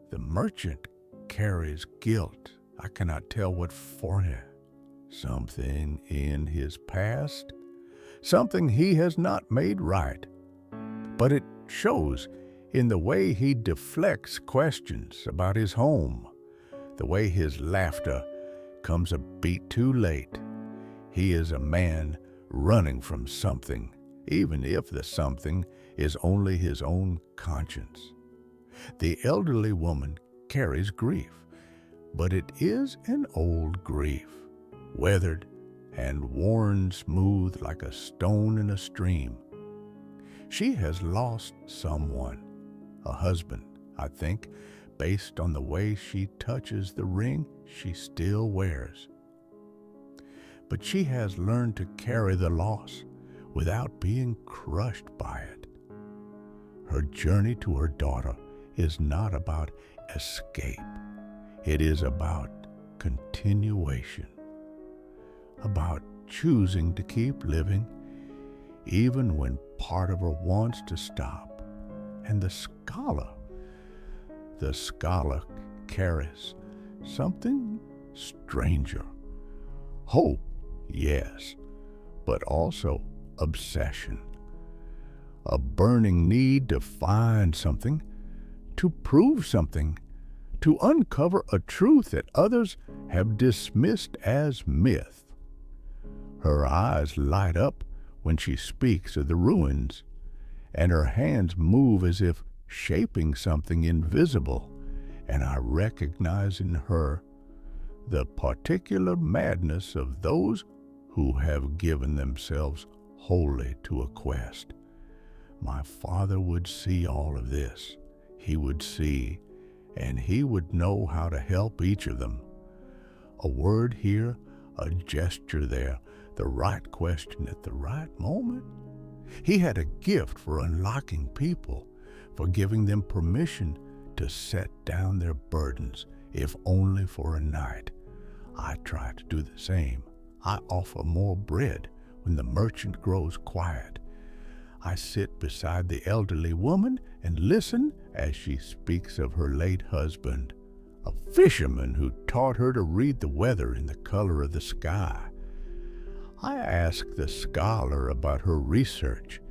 The merchant carries guilt. I cannot tell what for him. Something in his past, something he has not made right. But it shows in the way he deflects questions about his home, the way his laughter comes a beat too late. He is a man running from something, even if the something is only his own conscience. The elderly woman carries grief, but it is an old grief, weathered and worn smooth like a stone in a stream. She has lost someone, a husband, I think, based on the way she touches the ring she still wears. But she has learned to carry the loss without being crushed by it. Her journey to her daughter is not about escape. It is about continuation, about choosing to keep living even when part of her wants to stop. And the scholar carries something stranger. Hope, yes, but also obsession. A burning need to find something, to prove something, to uncover a truth that others have dismissed as myth. Her eyes light up when she speaks of the ruins, and her hands move as if shaping something invisible, and I recognize in her the particular madness of those who have given themselves wholly to a quest. My father would see all of this. He would see, and he would know how to help each of them. A word here, a gesture there, the right question at the right moment. He had a gift for unlocking people, for giving them permission to set down their burdens, if only for a night. I try to do the same. I offer more bread when the merchant grows quiet. I sit beside the elderly woman and listen as she speaks of her late husband, a fisherman who taught her to read the weather in the color of the sky. I ask the scholar about her research,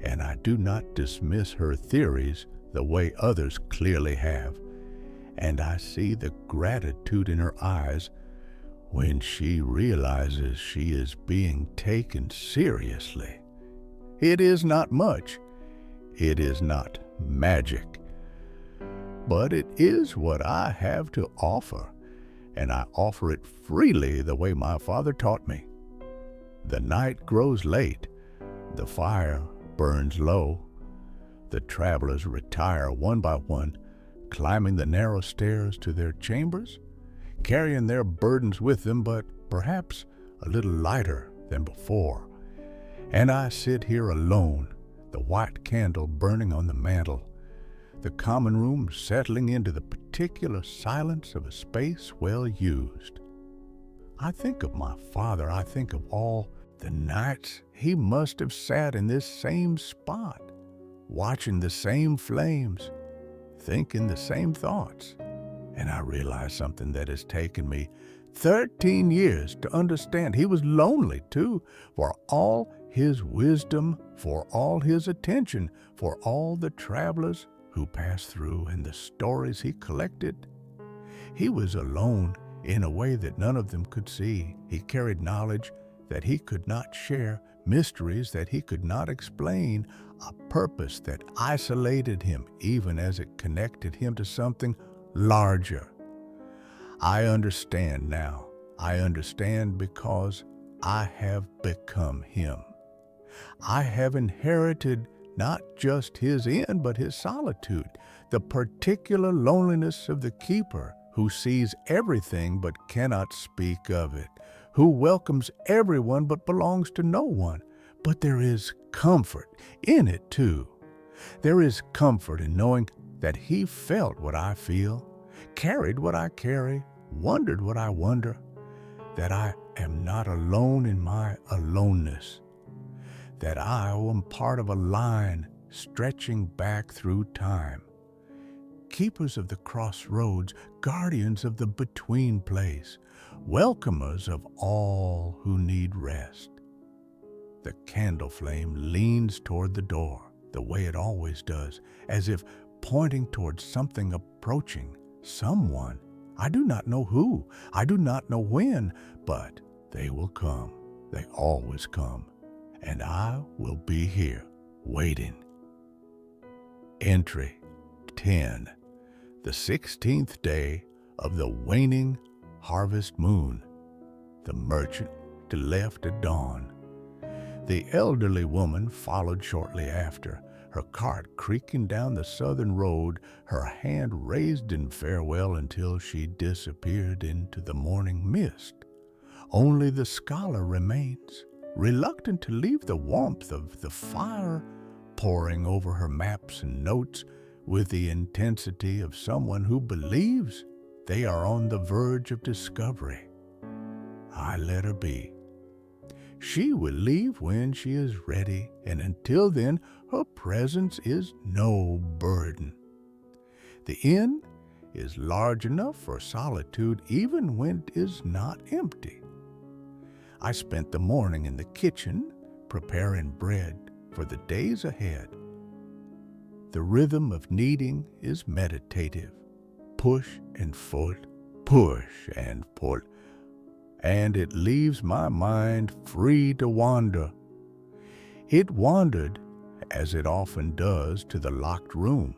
and I do not dismiss her theories the way others clearly have, and I see the gratitude in her eyes when she realizes she is being taken seriously. It is not much. It is not magic. But it is what I have to offer, and I offer it freely the way my father taught me. The night grows late. The fire burns low. The travelers retire one by one, climbing the narrow stairs to their chambers, carrying their burdens with them, but perhaps a little lighter than before. And I sit here alone, the white candle burning on the mantel, the common room settling into the particular silence of a space well used. I think of my father. I think of all the nights he must have sat in this same spot, watching the same flames, thinking the same thoughts. And I realize something that has taken me 13 years to understand. He was lonely too, for all his wisdom, for all his attention, for all the travelers who passed through and the stories he collected. He was alone in a way that none of them could see. He carried knowledge that he could not share, mysteries that he could not explain, a purpose that isolated him even as it connected him to something larger. I understand now. I understand because I have become him. I have inherited not just his inn, but his solitude, the particular loneliness of the keeper who sees everything but cannot speak of it, who welcomes everyone but belongs to no one. But there is comfort in it too. There is comfort in knowing that he felt what I feel, carried what I carry, wondered what I wonder, that I am not alone in my aloneness, that I am part of a line stretching back through time. Keepers of the crossroads, guardians of the between place, welcomers of all who need rest. The candle flame leans toward the door, the way it always does, as if pointing towards something approaching, someone. I do not know who, I do not know when, but they will come. They always come. And I will be here, waiting. Entry 10. The 16th day of the waning harvest moon. The merchant left at dawn. The elderly woman followed shortly after, her cart creaking down the southern road, her hand raised in farewell until she disappeared into the morning mist. Only the scholar remains, reluctant to leave the warmth of the fire, poring over her maps and notes with the intensity of someone who believes they are on the verge of discovery. I let her be. She will leave when she is ready, and until then, her presence is no burden. The inn is large enough for solitude even when it is not empty. I spent the morning in the kitchen preparing bread for the days ahead. The rhythm of kneading is meditative. Push and push and pull, and it leaves my mind free to wander. It wandered, as it often does, to the locked room.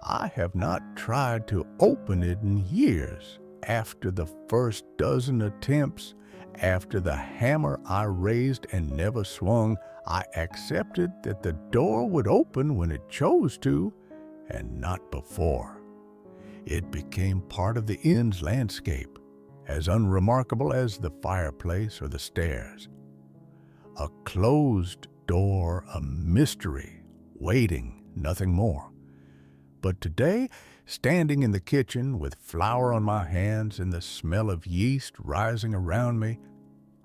I have not tried to open it in years. After the first dozen attempts, after the hammer I raised and never swung, I accepted that the door would open when it chose to, and not before. It became part of the inn's landscape, as unremarkable as the fireplace or the stairs. A closed door, a mystery, waiting, nothing more. But today, standing in the kitchen with flour on my hands and the smell of yeast rising around me,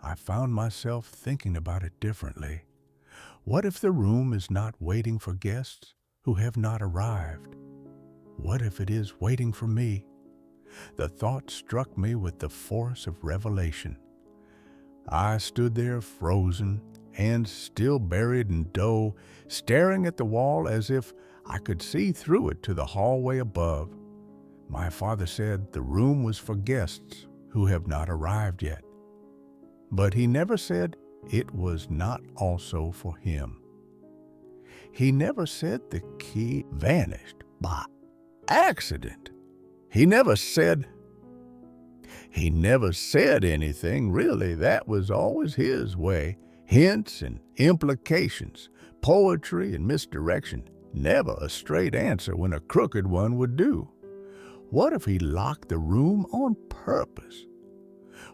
I found myself thinking about it differently. What if the room is not waiting for guests who have not arrived? What if it is waiting for me? The thought struck me with the force of revelation. I stood there frozen and still buried in dough, staring at the wall as if I could see through it to the hallway above. My father said the room was for guests who have not arrived yet. But he never said it was not also for him. He never said the key vanished by accident. He never said anything, really. That was always his way. Hints and implications, poetry and misdirection. Never a straight answer when a crooked one would do. What if he locked the room on purpose?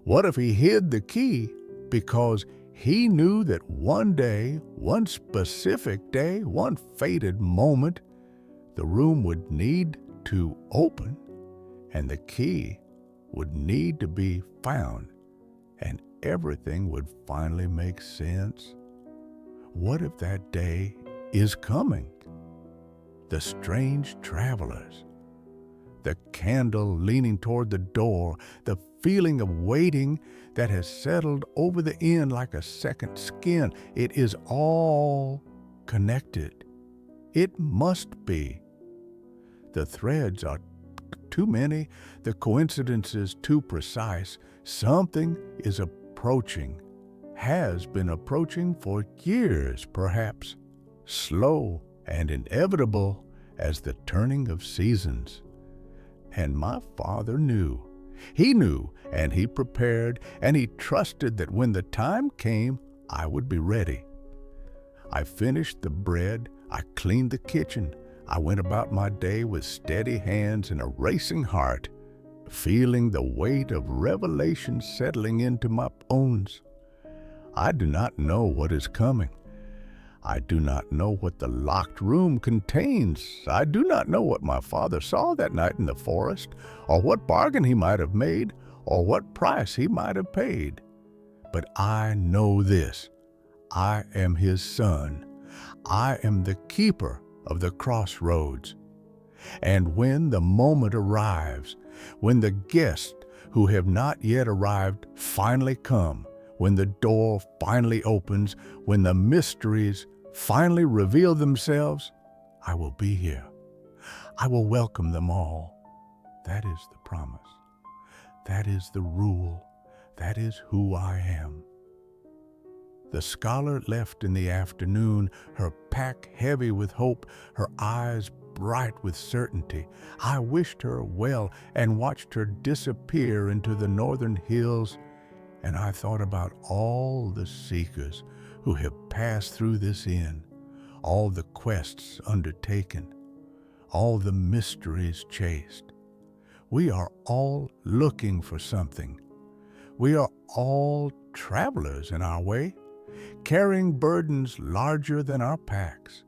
What if he hid the key because he knew that one day, one specific day, one fated moment, the room would need to open and the key would need to be found and everything would finally make sense? What if that day is coming? The strange travelers, the candle leaning toward the door, the feeling of waiting that has settled over the inn like a second skin. It is all connected. It must be. The threads are too many, the coincidences too precise. Something is approaching, has been approaching for years perhaps, slow and inevitable as the turning of seasons. And my father knew, He knew, and he prepared, and he trusted that when the time came, I would be ready. I finished the bread, I cleaned the kitchen, I went about my day with steady hands and a racing heart, feeling the weight of revelation settling into my bones. I do not know what is coming. I do not know what the locked room contains. I do not know what my father saw that night in the forest, or what bargain he might have made, or what price he might have paid. But I know this: I am his son. I am the keeper of the crossroads. And when the moment arrives, when the guests who have not yet arrived finally come, when the door finally opens, when the mysteries finally reveal themselves, I will be here. I will welcome them all. That is the promise. That is the rule. That is who I am. The scholar left in the afternoon, her pack heavy with hope, her eyes bright with certainty. I wished her well and watched her disappear into the northern hills, and I thought about all the seekers who have passed through this inn, all the quests undertaken, all the mysteries chased. We are all looking for something. We are all travelers in our way, carrying burdens larger than our packs.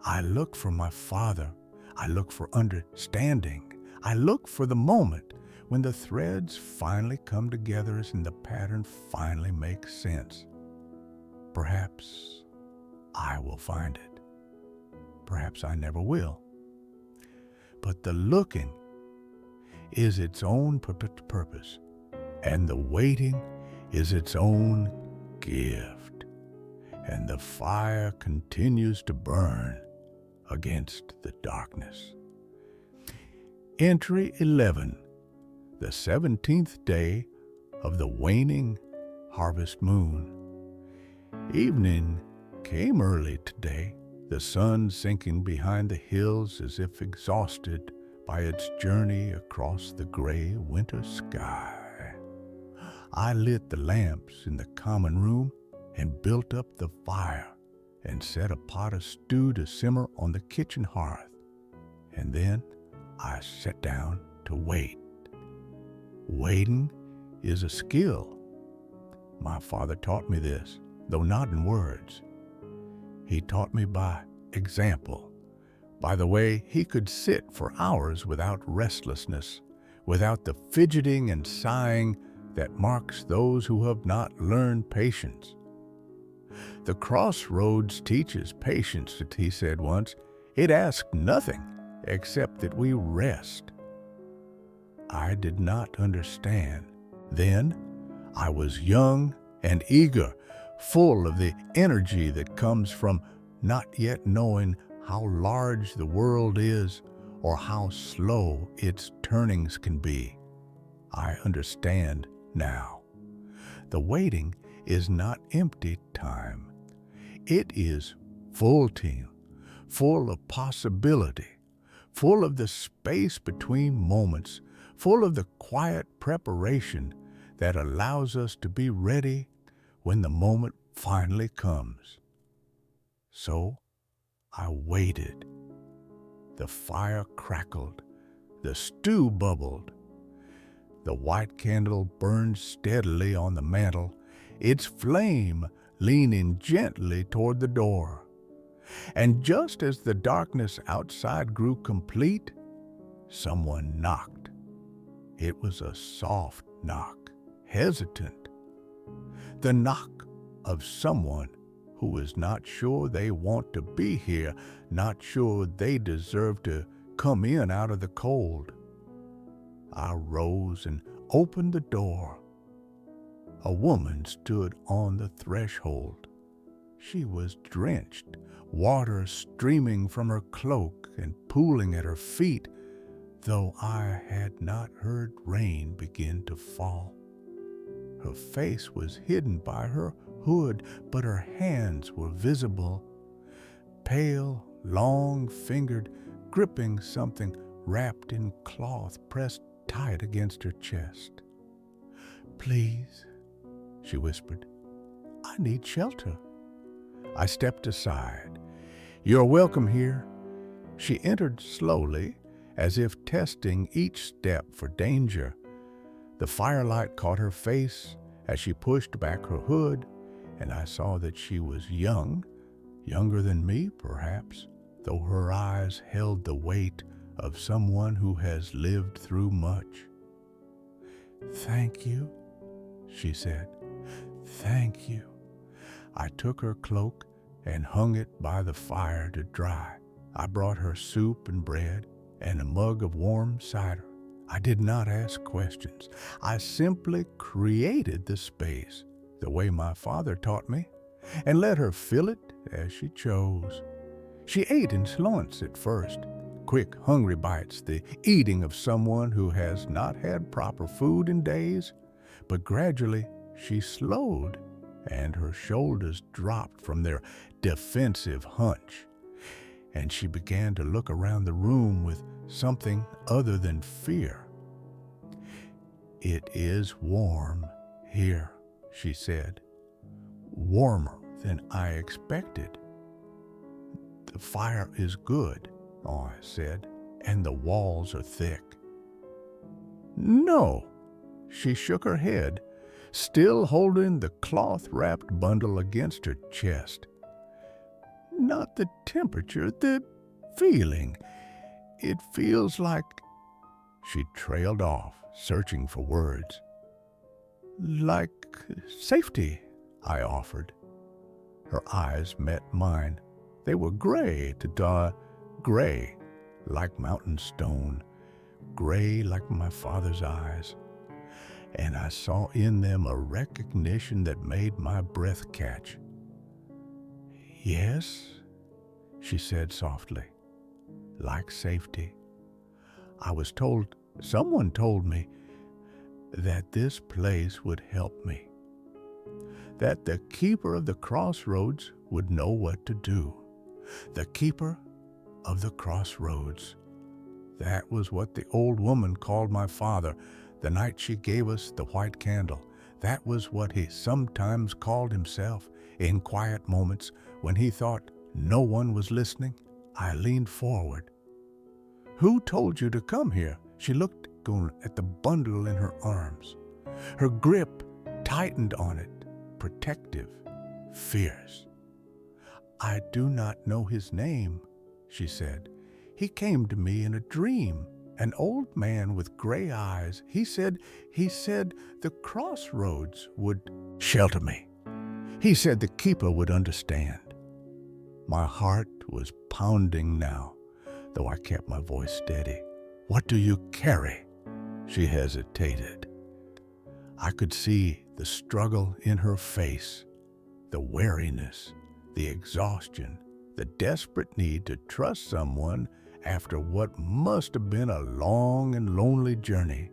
I look for my Father. I look for understanding. I look for the moment when the threads finally come together and the pattern finally makes sense. Perhaps I will find it. Perhaps I never will. But the looking is its own purpose, and the waiting is its own gift, and the fire continues to burn against the darkness. Entry 11, the 17th day of the waning harvest moon. Evening came early today, the sun sinking behind the hills as if exhausted by its journey across the gray winter sky. I lit the lamps in the common room and built up the fire and set a pot of stew to simmer on the kitchen hearth. And then I sat down to wait. Waiting is a skill. My father taught me this, though not in words. He taught me by example, by the way he could sit for hours without restlessness, without the fidgeting and sighing that marks those who have not learned patience. The crossroads teaches patience, he said once. It asks nothing except that we rest. I did not understand. Then I was young and eager, full of the energy that comes from not yet knowing how large the world is or how slow its turnings can be. I understand now. The waiting is not empty time. It is full time, full of possibility, full of the space between moments, full of the quiet preparation that allows us to be ready when the moment finally comes. So I waited. The fire crackled. The stew bubbled. The white candle burned steadily on the mantel, its flame leaning gently toward the door. And just as the darkness outside grew complete, someone knocked. It was a soft knock, hesitant. The knock of someone who is not sure they want to be here, not sure they deserve to come in out of the cold. I rose and opened the door. A woman stood on the threshold. She was drenched, water streaming from her cloak and pooling at her feet, though I had not heard rain begin to fall. Her face was hidden by her hood, but her hands were visible, pale, long-fingered, gripping something wrapped in cloth pressed tight against her chest. "Please," she whispered, "I need shelter." I stepped aside. "You're welcome here." She entered slowly, as if testing each step for danger. The firelight caught her face as she pushed back her hood, and I saw that she was young, younger than me, perhaps, though her eyes held the weight of someone who has lived through much. "Thank you," she said. "Thank you." I took her cloak and hung it by the fire to dry. I brought her soup and bread and a mug of warm cider. I did not ask questions. I simply created the space the way my father taught me and let her fill it as she chose. She ate in slowness at first, quick, hungry bites, the eating of someone who has not had proper food in days. But gradually she slowed, and her shoulders dropped from their defensive hunch, and she began to look around the room with something other than fear. "It is warm here," she said. "Warmer than I expected." "The fire is good," I said, "and the walls are thick." "No." She shook her head, still holding the cloth-wrapped bundle against her chest. "Not the temperature, the feeling. It feels like—" She trailed off, searching for words. "Like safety," I offered. Her eyes met mine. They were gray to dawn, gray like mountain stone, gray like my father's eyes, and I saw in them a recognition that made my breath catch. "Yes," she said softly, "like safety. Someone told me that this place would help me, that the keeper of the crossroads would know what to do. The keeper of the crossroads. That was what the old woman called my father the night she gave us the white candle. That was what he sometimes called himself in quiet moments when he thought no one was listening." I leaned forward. "Who told you to come here?" She looked at the bundle in her arms. Her grip tightened on it, protective, fierce. "I do not know his name," she said. "He came to me in a dream, an old man with gray eyes. He said the crossroads would shelter me. He said the keeper would understand." My heart was pounding now, though I kept my voice steady. "What do you carry?" She hesitated. I could see the struggle in her face, the weariness, the exhaustion, the desperate need to trust someone after what must have been a long and lonely journey.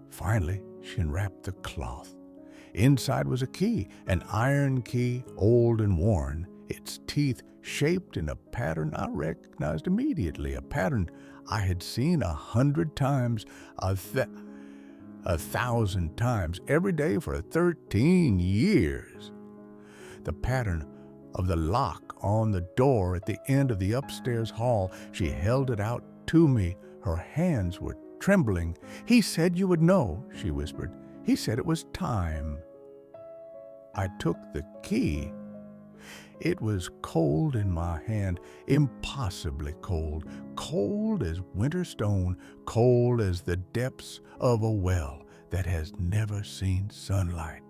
Finally, she unwrapped the cloth. Inside was a key, an iron key, old and worn, its teeth shaped in a pattern I recognized immediately, a pattern I had seen 100 times, 1,000 times, every day for 13 years. The pattern of the lock on the door at the end of the upstairs hall. She held it out to me. Her hands were trembling. "He said you would know," she whispered. "He said it was time." I took the key. It was cold in my hand, impossibly cold, cold as winter stone, cold as the depths of a well that has never seen sunlight.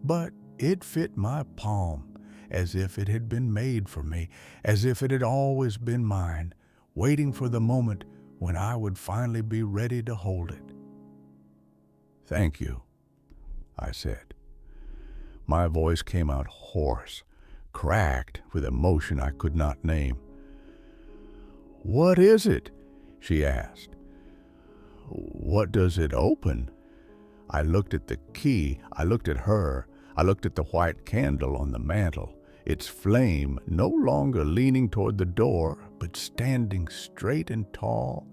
But it fit my palm, as if it had been made for me, as if it had always been mine, waiting for the moment when I would finally be ready to hold it. "Thank you," I said. My voice came out hoarse, cracked with emotion I could not name. "What is it?" she asked. "What does it open?" I looked at the key. I looked at her. I looked at the white candle on the mantel, its flame no longer leaning toward the door, but standing straight and tall,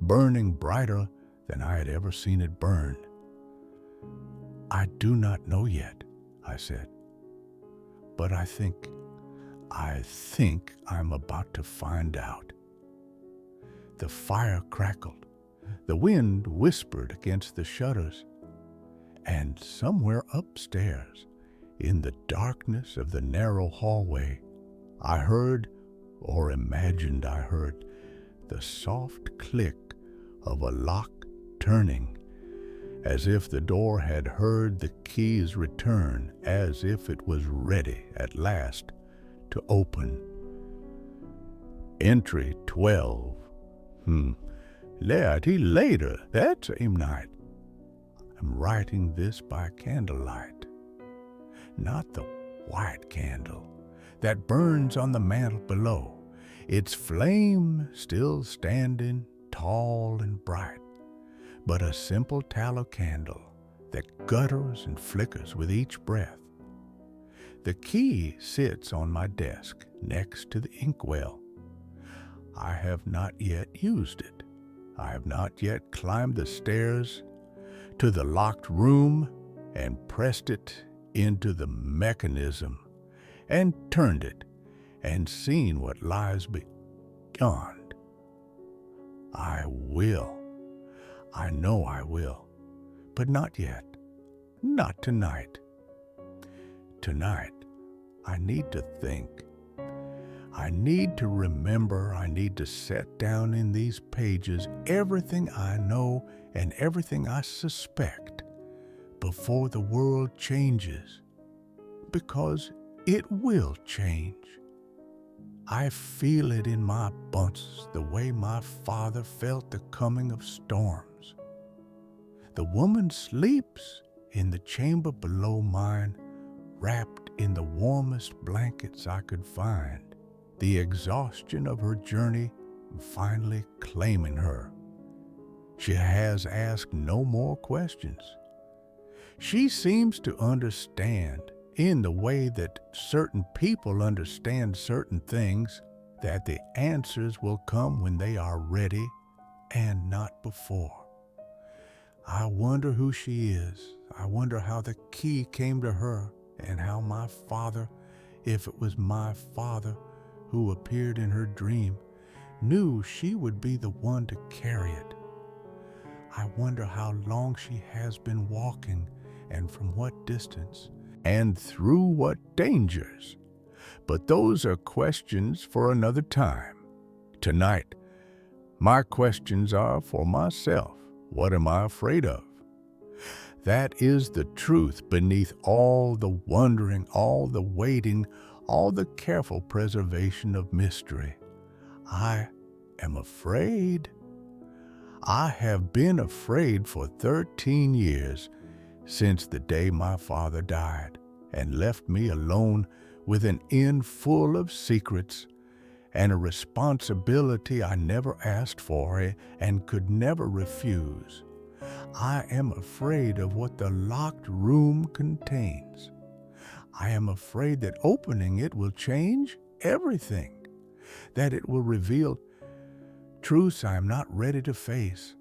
burning brighter than I had ever seen it burn. I do not know yet, I said, but I think I'm about to find out. The fire crackled, the wind whispered against the shutters, and somewhere upstairs, in the darkness of the narrow hallway, I heard, or imagined I heard, the soft click of a lock turning, as if the door had heard the key's return, as if it was ready at last to open. Entry 12. Later, that same night. I'm writing this by candlelight, not the white candle that burns on the mantel below, its flame still standing tall and bright, but a simple tallow candle that gutters and flickers with each breath. The key sits on my desk next to the inkwell. I have not yet used it. I have not yet climbed the stairs to the locked room and pressed it into the mechanism and turned it and seen what lies beyond. I will. I know I will, but not yet. Not tonight. Tonight, I need to think. I need to remember. I need to set down in these pages everything I know and everything I suspect before the world changes, because it will change. I feel it in my bones the way my father felt the coming of storms. The woman sleeps in the chamber below mine, wrapped in the warmest blankets I could find, the exhaustion of her journey finally claiming her. She has asked no more questions. She seems to understand, in the way that certain people understand certain things, that the answers will come when they are ready and not before. I wonder who she is. I wonder how the key came to her, and how my father, if it was my father who appeared in her dream, knew she would be the one to carry it. I wonder how long she has been walking, and from what distance, and through what dangers. But those are questions for another time. Tonight, my questions are for myself. What am I afraid of? That is the truth beneath all the wondering, all the waiting, all the careful preservation of mystery. I am afraid. I have been afraid for 13 years, since the day my father died and left me alone with an inn full of secrets and a responsibility I never asked for and could never refuse. I am afraid of what the locked room contains. I am afraid that opening it will change everything, that it will reveal truths I am not ready to face,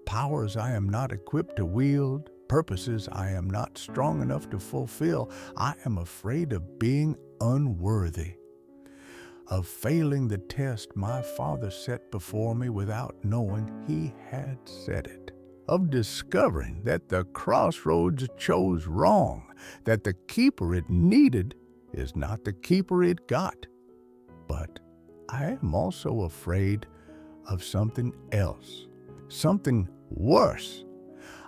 powers I am not equipped to wield, purposes I am not strong enough to fulfill. I am afraid of being unworthy, of failing the test my father set before me without knowing he had set it, of discovering that the crossroads chose wrong, that the keeper it needed is not the keeper it got. But I am also afraid of something else, something worse.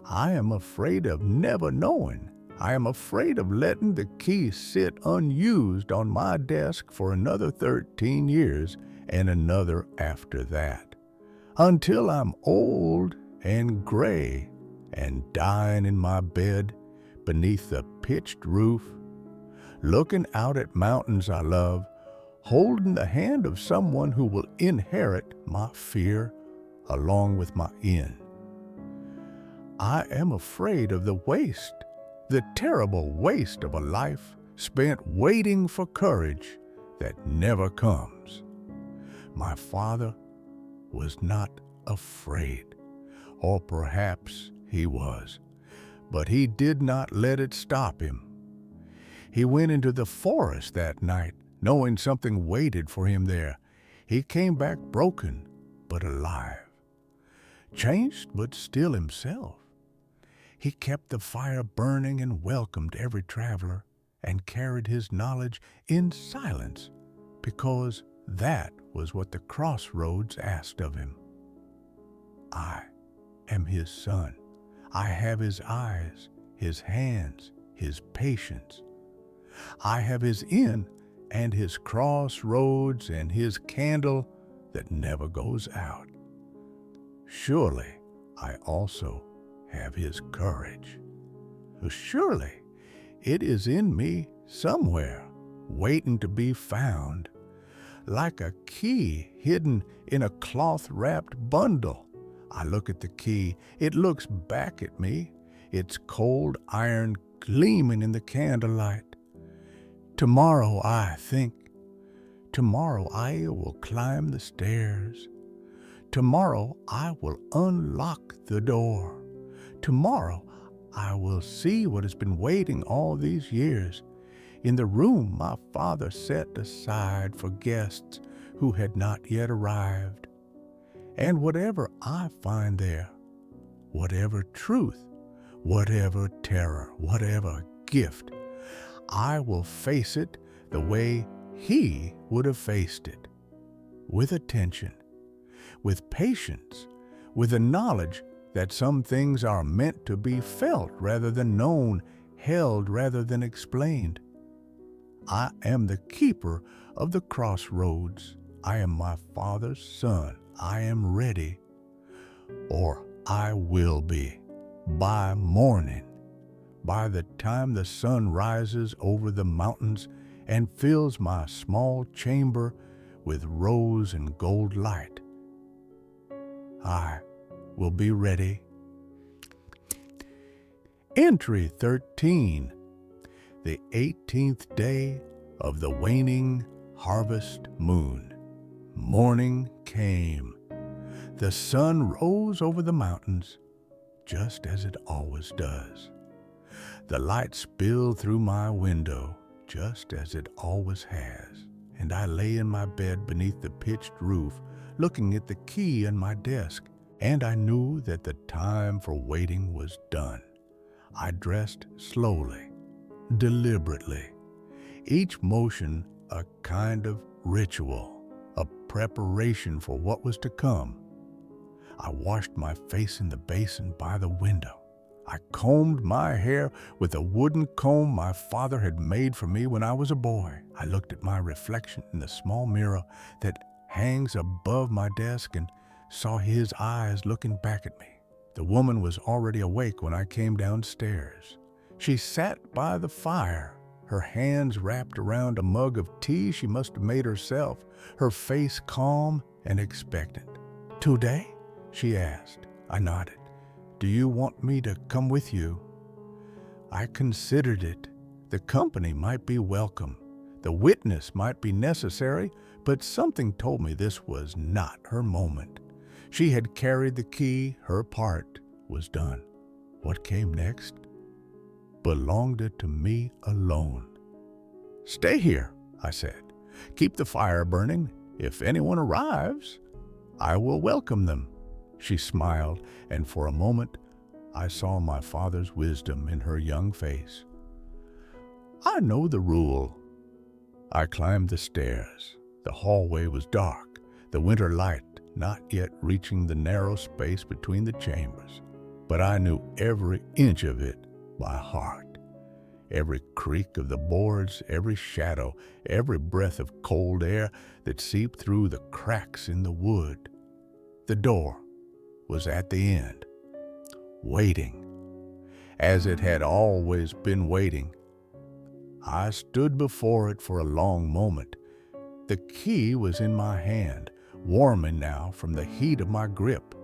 I am afraid of never knowing. I am afraid of letting the key sit unused on my desk for another 13 years and another after that, until I'm old and gray and dying in my bed beneath the pitched roof, looking out at mountains I love, holding the hand of someone who will inherit my fear along with my inn. I am afraid of the waste, the terrible waste of a life spent waiting for courage that never comes. My father was not afraid. Or perhaps he was, but he did not let it stop him. He went into the forest that night, knowing something waited for him there. He came back broken, but alive. Changed, but still himself. He kept the fire burning and welcomed every traveler and carried his knowledge in silence because that was what the crossroads asked of him. I am his son. I have his eyes, his hands, his patience. I have his inn and his crossroads and his candle that never goes out. Surely I also have his courage. Surely it is in me somewhere, waiting to be found, like a key hidden in a cloth-wrapped bundle. I look at the key. It looks back at me, its cold iron gleaming in the candlelight. Tomorrow, I think. Tomorrow I will climb the stairs. Tomorrow I will unlock the door. Tomorrow I will see what has been waiting all these years in the room my father set aside for guests who had not yet arrived. And whatever I find there, whatever truth, whatever terror, whatever gift, I will face it the way he would have faced it, with attention, with patience, with the knowledge that some things are meant to be felt rather than known, held rather than explained. I am the keeper of the crossroads. I am my father's son. I am ready, or I will be, by morning, by the time the sun rises over the mountains and fills my small chamber with rose and gold light. I will be ready. Entry 13. The 18th day of the waning harvest moon. Morning came. The sun rose over the mountains, just as it always does. The light spilled through my window, just as it always has, and I lay in my bed beneath the pitched roof, looking at the key on my desk, and I knew that the time for waiting was done. I dressed slowly, deliberately, each motion a kind of ritual, a preparation for what was to come. I washed my face in the basin by the window. I combed my hair with a wooden comb my father had made for me when I was a boy. I looked at my reflection in the small mirror that hangs above my desk and saw his eyes looking back at me. The woman was already awake when I came downstairs. She sat by the fire, her hands wrapped around a mug of tea she must have made herself, her face calm and expectant. "Today?" she asked. I nodded. "Do you want me to come with you?" I considered it. The company might be welcome. The witness might be necessary, but something told me this was not her moment. She had carried the key. Her part was done. What came next belonged to me alone. "Stay here," I said. "Keep the fire burning. If anyone arrives, I will welcome them." She smiled, and for a moment I saw my father's wisdom in her young face. "I know the rule." I climbed the stairs. The hallway was dark, the winter light not yet reaching the narrow space between the chambers, but I knew every inch of it by heart. Every creak of the boards, every shadow, every breath of cold air that seeped through the cracks in the wood. The door was at the end, waiting, as it had always been waiting. I stood before it for a long moment. The key was in my hand, warming now from the heat of my grip.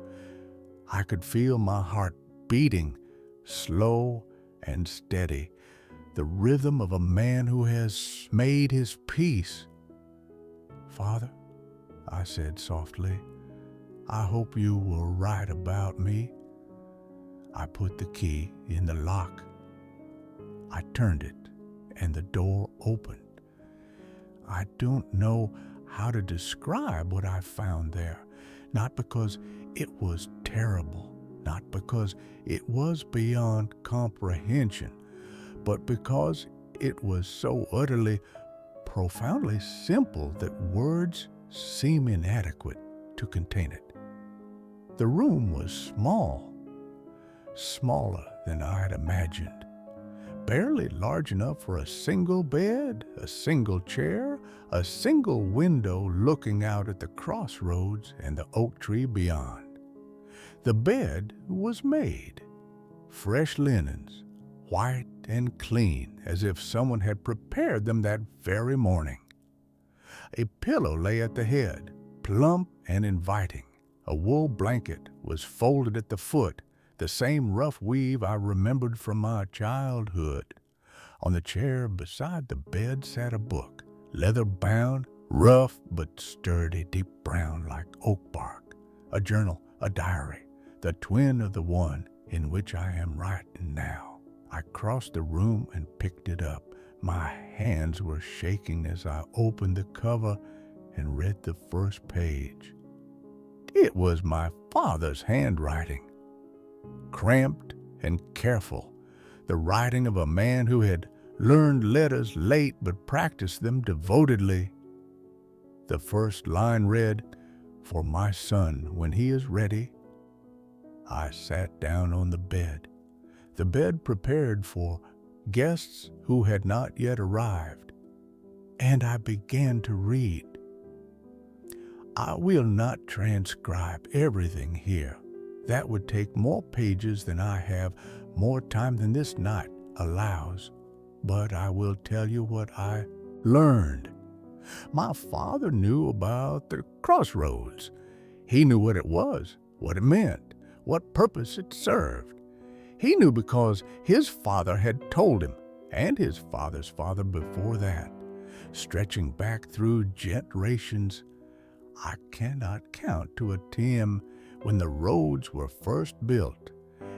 I could feel my heart beating, slow and steady, the rhythm of a man who has made his peace. "Father," I said softly, "I hope you will write about me. I put the key in the lock. I turned it, and the door opened. I don't know how to describe what I found there, not because it was terrible, not because it was beyond comprehension, but because it was so utterly, profoundly simple that words seem inadequate to contain it. The room was small, smaller than I had imagined, barely large enough for a single bed, a single chair, a single window looking out at the crossroads and the oak tree beyond. The bed was made, fresh linens, white and clean, as if someone had prepared them that very morning. A pillow lay at the head, plump and inviting. A wool blanket was folded at the foot, the same rough weave I remembered from my childhood. On the chair beside the bed sat a book, leather-bound, rough but sturdy, deep brown like oak bark, a journal, a diary, the twin of the one in which I am writing now. I crossed the room and picked it up. My hands were shaking as I opened the cover and read the first page. It was my father's handwriting, cramped and careful, the writing of a man who had learned letters late but practiced them devotedly. The first line read, "For my son, when he is ready." I sat down on the bed prepared for guests who had not yet arrived, and I began to read. I will not transcribe everything here. That would take more pages than I have, more time than this night allows. But I will tell you what I learned. My father knew about the crossroads. He knew what it was, what it meant, what purpose it served. He knew because his father had told him, and his father's father before that, stretching back through generations. I cannot count to a time when the roads were first built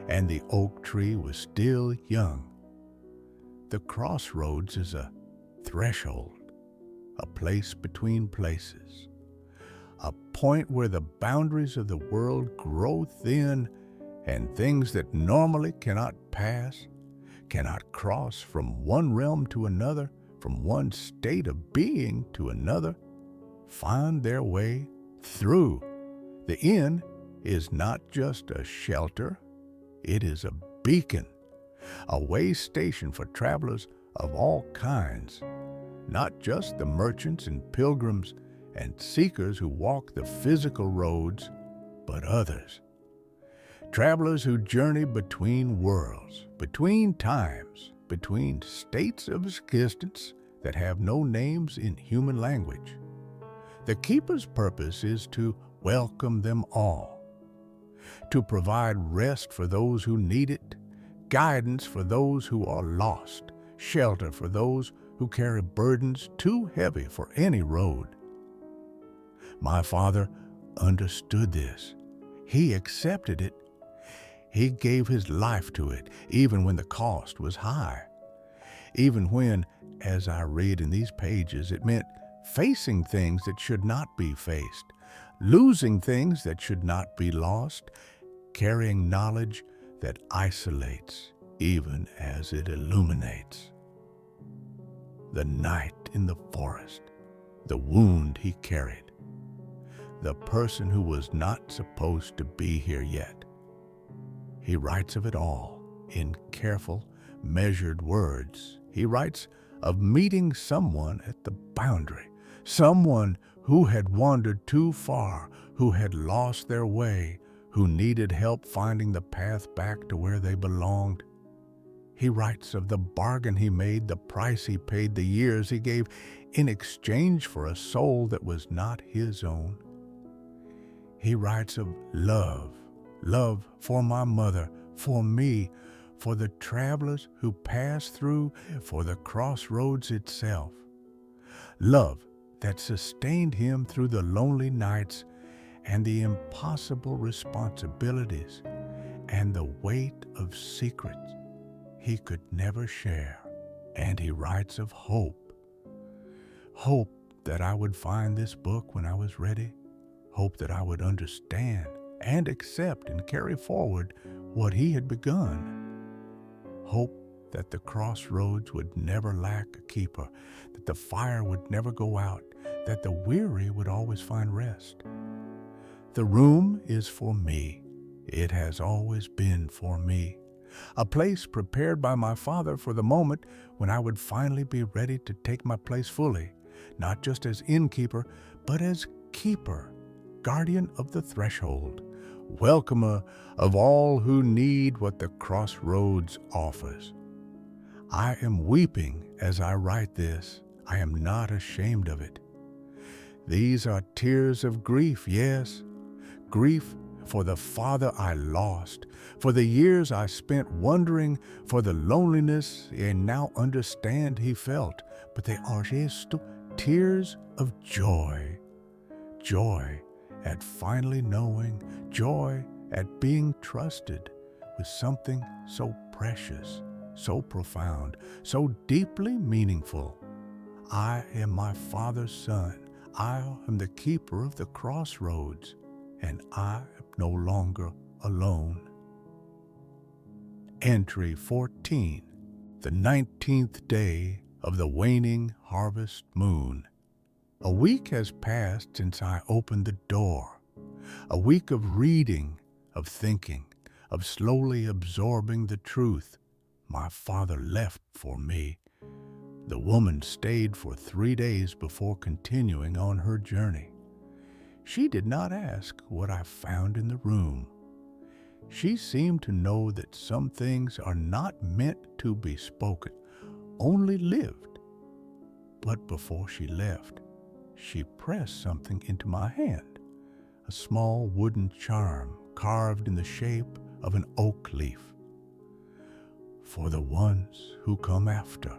and the oak tree was still young. The crossroads is a threshold, a place between places, a point where the boundaries of the world grow thin and things that normally cannot pass, cannot cross from one realm to another, from one state of being to another, find their way through. The inn is not just a shelter, it is a beacon, a way station for travelers of all kinds, not just the merchants and pilgrims and seekers who walk the physical roads, but others. Travelers who journey between worlds, between times, between states of existence that have no names in human language. The keeper's purpose is to welcome them all, to provide rest for those who need it, guidance for those who are lost, shelter for those who carry burdens too heavy for any road. My father understood this. He accepted it. He gave his life to it, even when the cost was high. Even when, as I read in these pages, it meant facing things that should not be faced, losing things that should not be lost, carrying knowledge that isolates even as it illuminates. The night in the forest, the wound he carried, the person who was not supposed to be here yet. He writes of it all in careful, measured words. He writes of meeting someone at the boundary, someone who had wandered too far, who had lost their way, who needed help finding the path back to where they belonged. He writes of the bargain he made, the price he paid, the years he gave in exchange for a soul that was not his own. He writes of love for my mother, for me, for the travelers who passed through, for the crossroads itself. Love that sustained him through the lonely nights and the impossible responsibilities, and the weight of secrets he could never share. And he writes of hope. Hope that I would find this book when I was ready. Hope that I would understand and accept and carry forward what he had begun. Hope that the crossroads would never lack a keeper, that the fire would never go out, that the weary would always find rest. The room is for me. It has always been for me. A place prepared by my Father for the moment when I would finally be ready to take my place fully, not just as innkeeper, but as keeper, guardian of the threshold, welcomer of all who need what the crossroads offers. I am weeping as I write this. I am not ashamed of it. These are tears of grief, yes, grief for the father I lost, for the years I spent wondering, for the loneliness I now understand he felt, but they are just tears of joy. Joy at finally knowing, joy at being trusted with something so precious, so profound, so deeply meaningful. I am my Father's son. I am the keeper of the crossroads, and I am no longer alone. Entry 14, the 19th day of the waning harvest moon. A week has passed since I opened the door. A week of reading, of thinking, of slowly absorbing the truth my Father left for me. The woman stayed for 3 days before continuing on her journey. She did not ask what I found in the room. She seemed to know that some things are not meant to be spoken, only lived. But before she left, she pressed something into my hand, a small wooden charm carved in the shape of an oak leaf. "For the ones who come after,"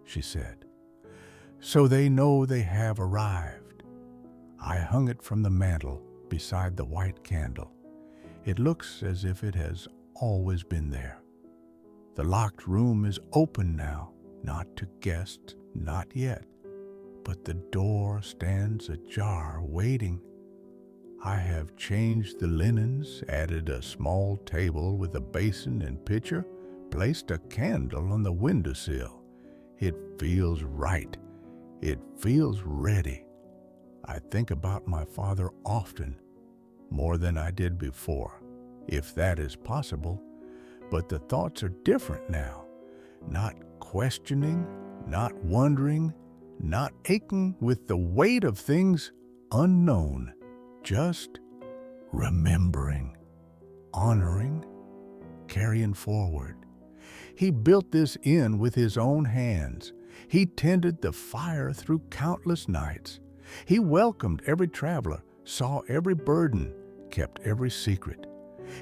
she said, "so they know they have arrived." I hung it from the mantel beside the white candle. It looks as if it has always been there. The locked room is open now, not to guests, not yet, but the door stands ajar, waiting. I have changed the linens, added a small table with a basin and pitcher, placed a candle on the windowsill. It feels right. It feels ready. I think about my Father often, more than I did before, if that is possible, but the thoughts are different now. Not questioning, not wondering, not aching with the weight of things unknown, just remembering, honoring, carrying forward. He built this inn with his own hands. He tended the fire through countless nights. He welcomed every traveler, saw every burden, kept every secret.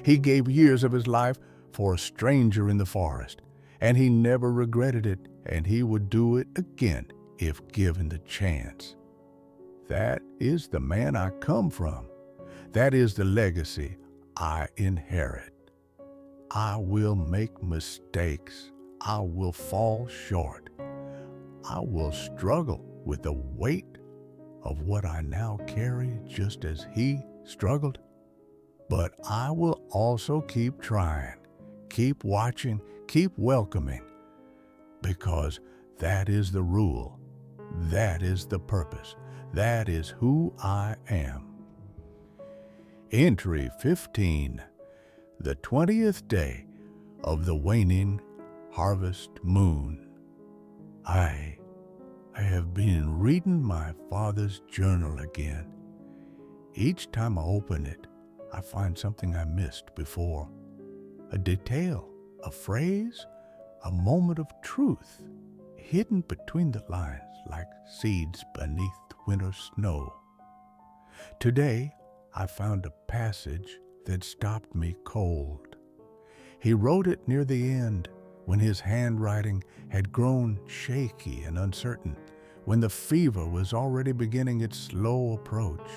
He gave years of his life for a stranger in the forest, and he never regretted it, and he would do it again if given the chance. That is the man I come from. That is the legacy I inherit. I will make mistakes. I will fall short. I will struggle with the weight of what I now carry just as he struggled. But I will also keep trying, keep watching, keep welcoming, because that is the rule. That is the purpose. That is who I am. Entry 15, the 20th day of the waning harvest moon. I have been reading my Father's journal again. Each time I open it, I find something I missed before. A detail, a phrase, a moment of truth, hidden between the lines like seeds beneath winter snow. Today, I found a passage that stopped me cold. He wrote it near the end, when his handwriting had grown shaky and uncertain, when the fever was already beginning its slow approach.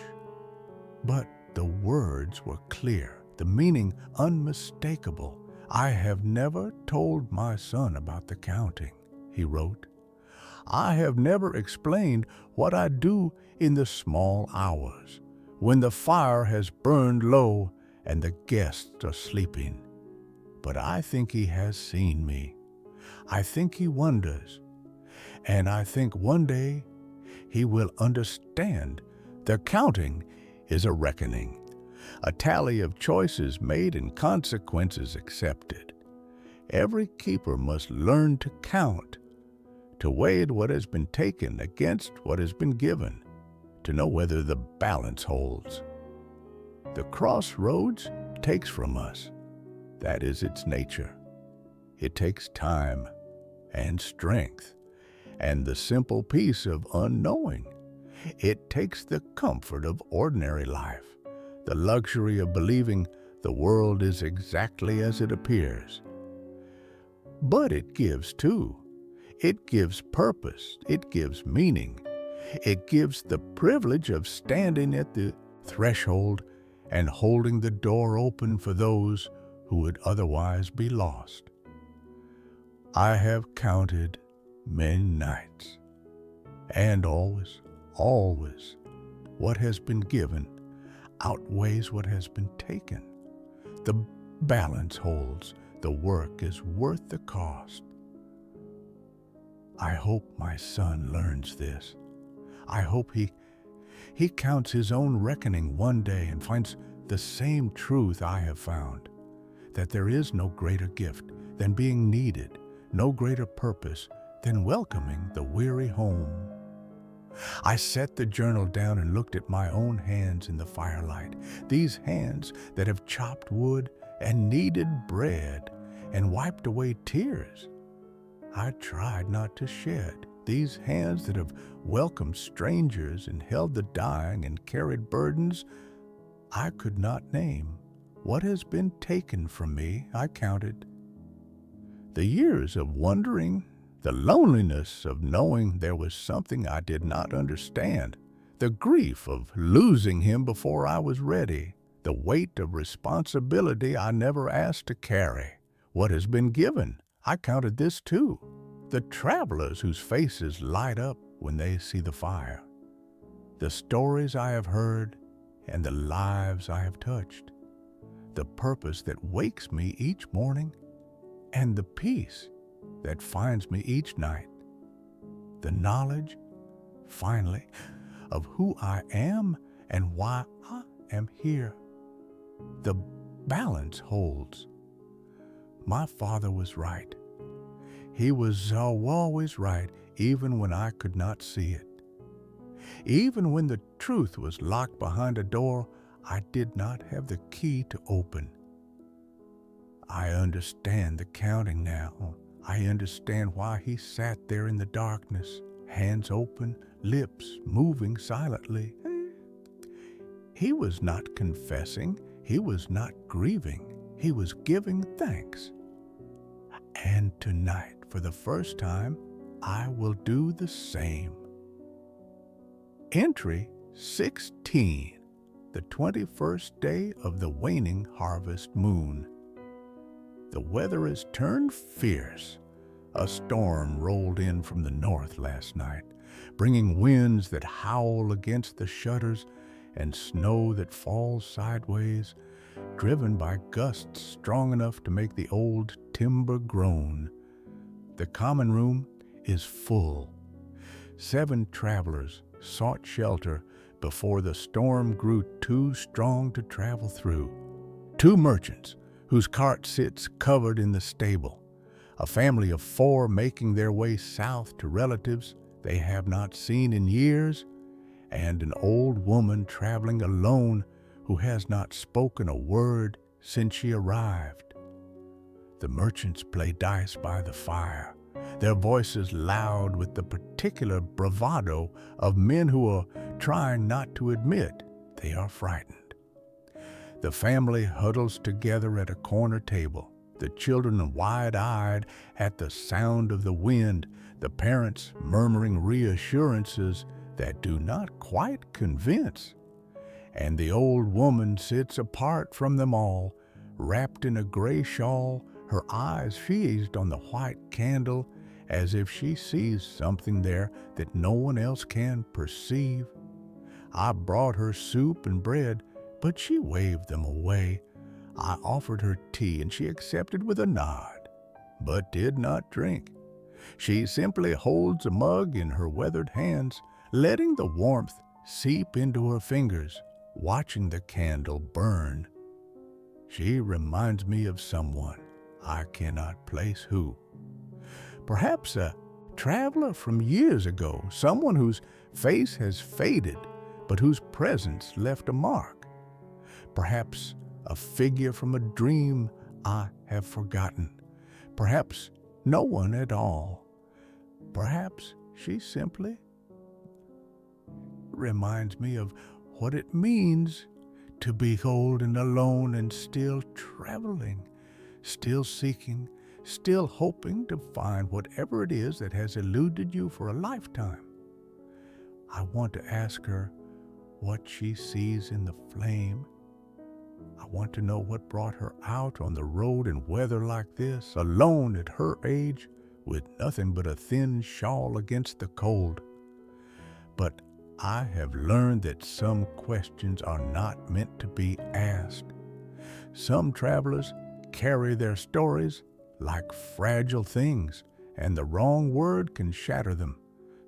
But the words were clear. the meaning unmistakable. "I have never told my son about the counting," he wrote. "I have never explained what I do in the small hours, when the fire has burned low and the guests are sleeping. But I think he has seen me. I think he wonders. And I think one day he will understand. The counting is a reckoning, a tally of choices made and consequences accepted. Every keeper must learn to count, to weigh what has been taken against what has been given, to know whether the balance holds. The crossroads takes from us. That is its nature. It takes time and strength and the simple peace of unknowing. It takes the comfort of ordinary life, the luxury of believing the world is exactly as it appears. But it gives too. It gives purpose. It gives meaning. It gives the privilege of standing at the threshold and holding the door open for those who would otherwise be lost. I have counted many nights, and always, what has been given outweighs what has been taken. The balance holds. The work is worth the cost. I hope my son learns this. I hope he counts his own reckoning one day and finds the same truth I have found, that there is no greater gift than being needed, no greater purpose than welcoming the weary home. I set the journal down and looked at my own hands in the firelight, these hands that have chopped wood and kneaded bread and wiped away tears. I tried not to shed, these hands that have welcomed strangers and held the dying and carried burdens I could not name. What has been taken from me, I counted. The years of wondering, the loneliness of knowing there was something I did not understand, the grief of losing him before I was ready, the weight of responsibility I never asked to carry. What has been given, I counted this too. The travelers whose faces light up when they see the fire, the stories I have heard and the lives I have touched, the purpose that wakes me each morning and the peace that finds me each night, the knowledge, finally, of who I am and why I am here. The balance holds. My father was right. He was always right, even when I could not see it. Even when the truth was locked behind a door I did not have the key to open. I understand the counting now. I understand why he sat there in the darkness, hands open, lips moving silently. He was not confessing. He was not grieving. He was giving thanks. And tonight, for the first time, I will do the same. Entry 16, the 21st day of the waning harvest moon. The weather has turned fierce. A storm rolled in from the north last night, bringing winds that howl against the shutters and snow that falls sideways, driven by gusts strong enough to make the old timber groan. The common room is full. 7 travelers sought shelter before the storm grew too strong to travel through. 2 merchants whose cart sits covered in the stable, a family of 4 making their way south to relatives they have not seen in years, and an old woman traveling alone who has not spoken a word since she arrived. The merchants play dice by the fire, their voices loud with the particular bravado of men who are trying not to admit they are frightened. The family huddles together at a corner table, the children wide-eyed at the sound of the wind, the parents murmuring reassurances that do not quite convince. and the old woman sits apart from them all, wrapped in a gray shawl, her eyes fixed on the white candle, as if she sees something there that no one else can perceive. I brought her soup and bread, but she waved them away. I offered her tea, and she accepted with a nod, but did not drink. She simply holds a mug in her weathered hands, letting the warmth seep into her fingers, watching the candle burn. She reminds me of someone, I cannot place who. Perhaps a traveler from years ago, someone whose face has faded, but whose presence left a mark. Perhaps a figure from a dream I have forgotten. Perhaps no one at all. Perhaps she simply reminds me of what it means to be old and alone and still traveling, still seeking, still hoping to find whatever it is that has eluded you for a lifetime. I want to ask her what she sees in the flame. I want to know what brought her out on the road in weather like this, alone at her age, with nothing but a thin shawl against the cold. But I have learned that some questions are not meant to be asked. Some travelers carry their stories like fragile things, and the wrong word can shatter them.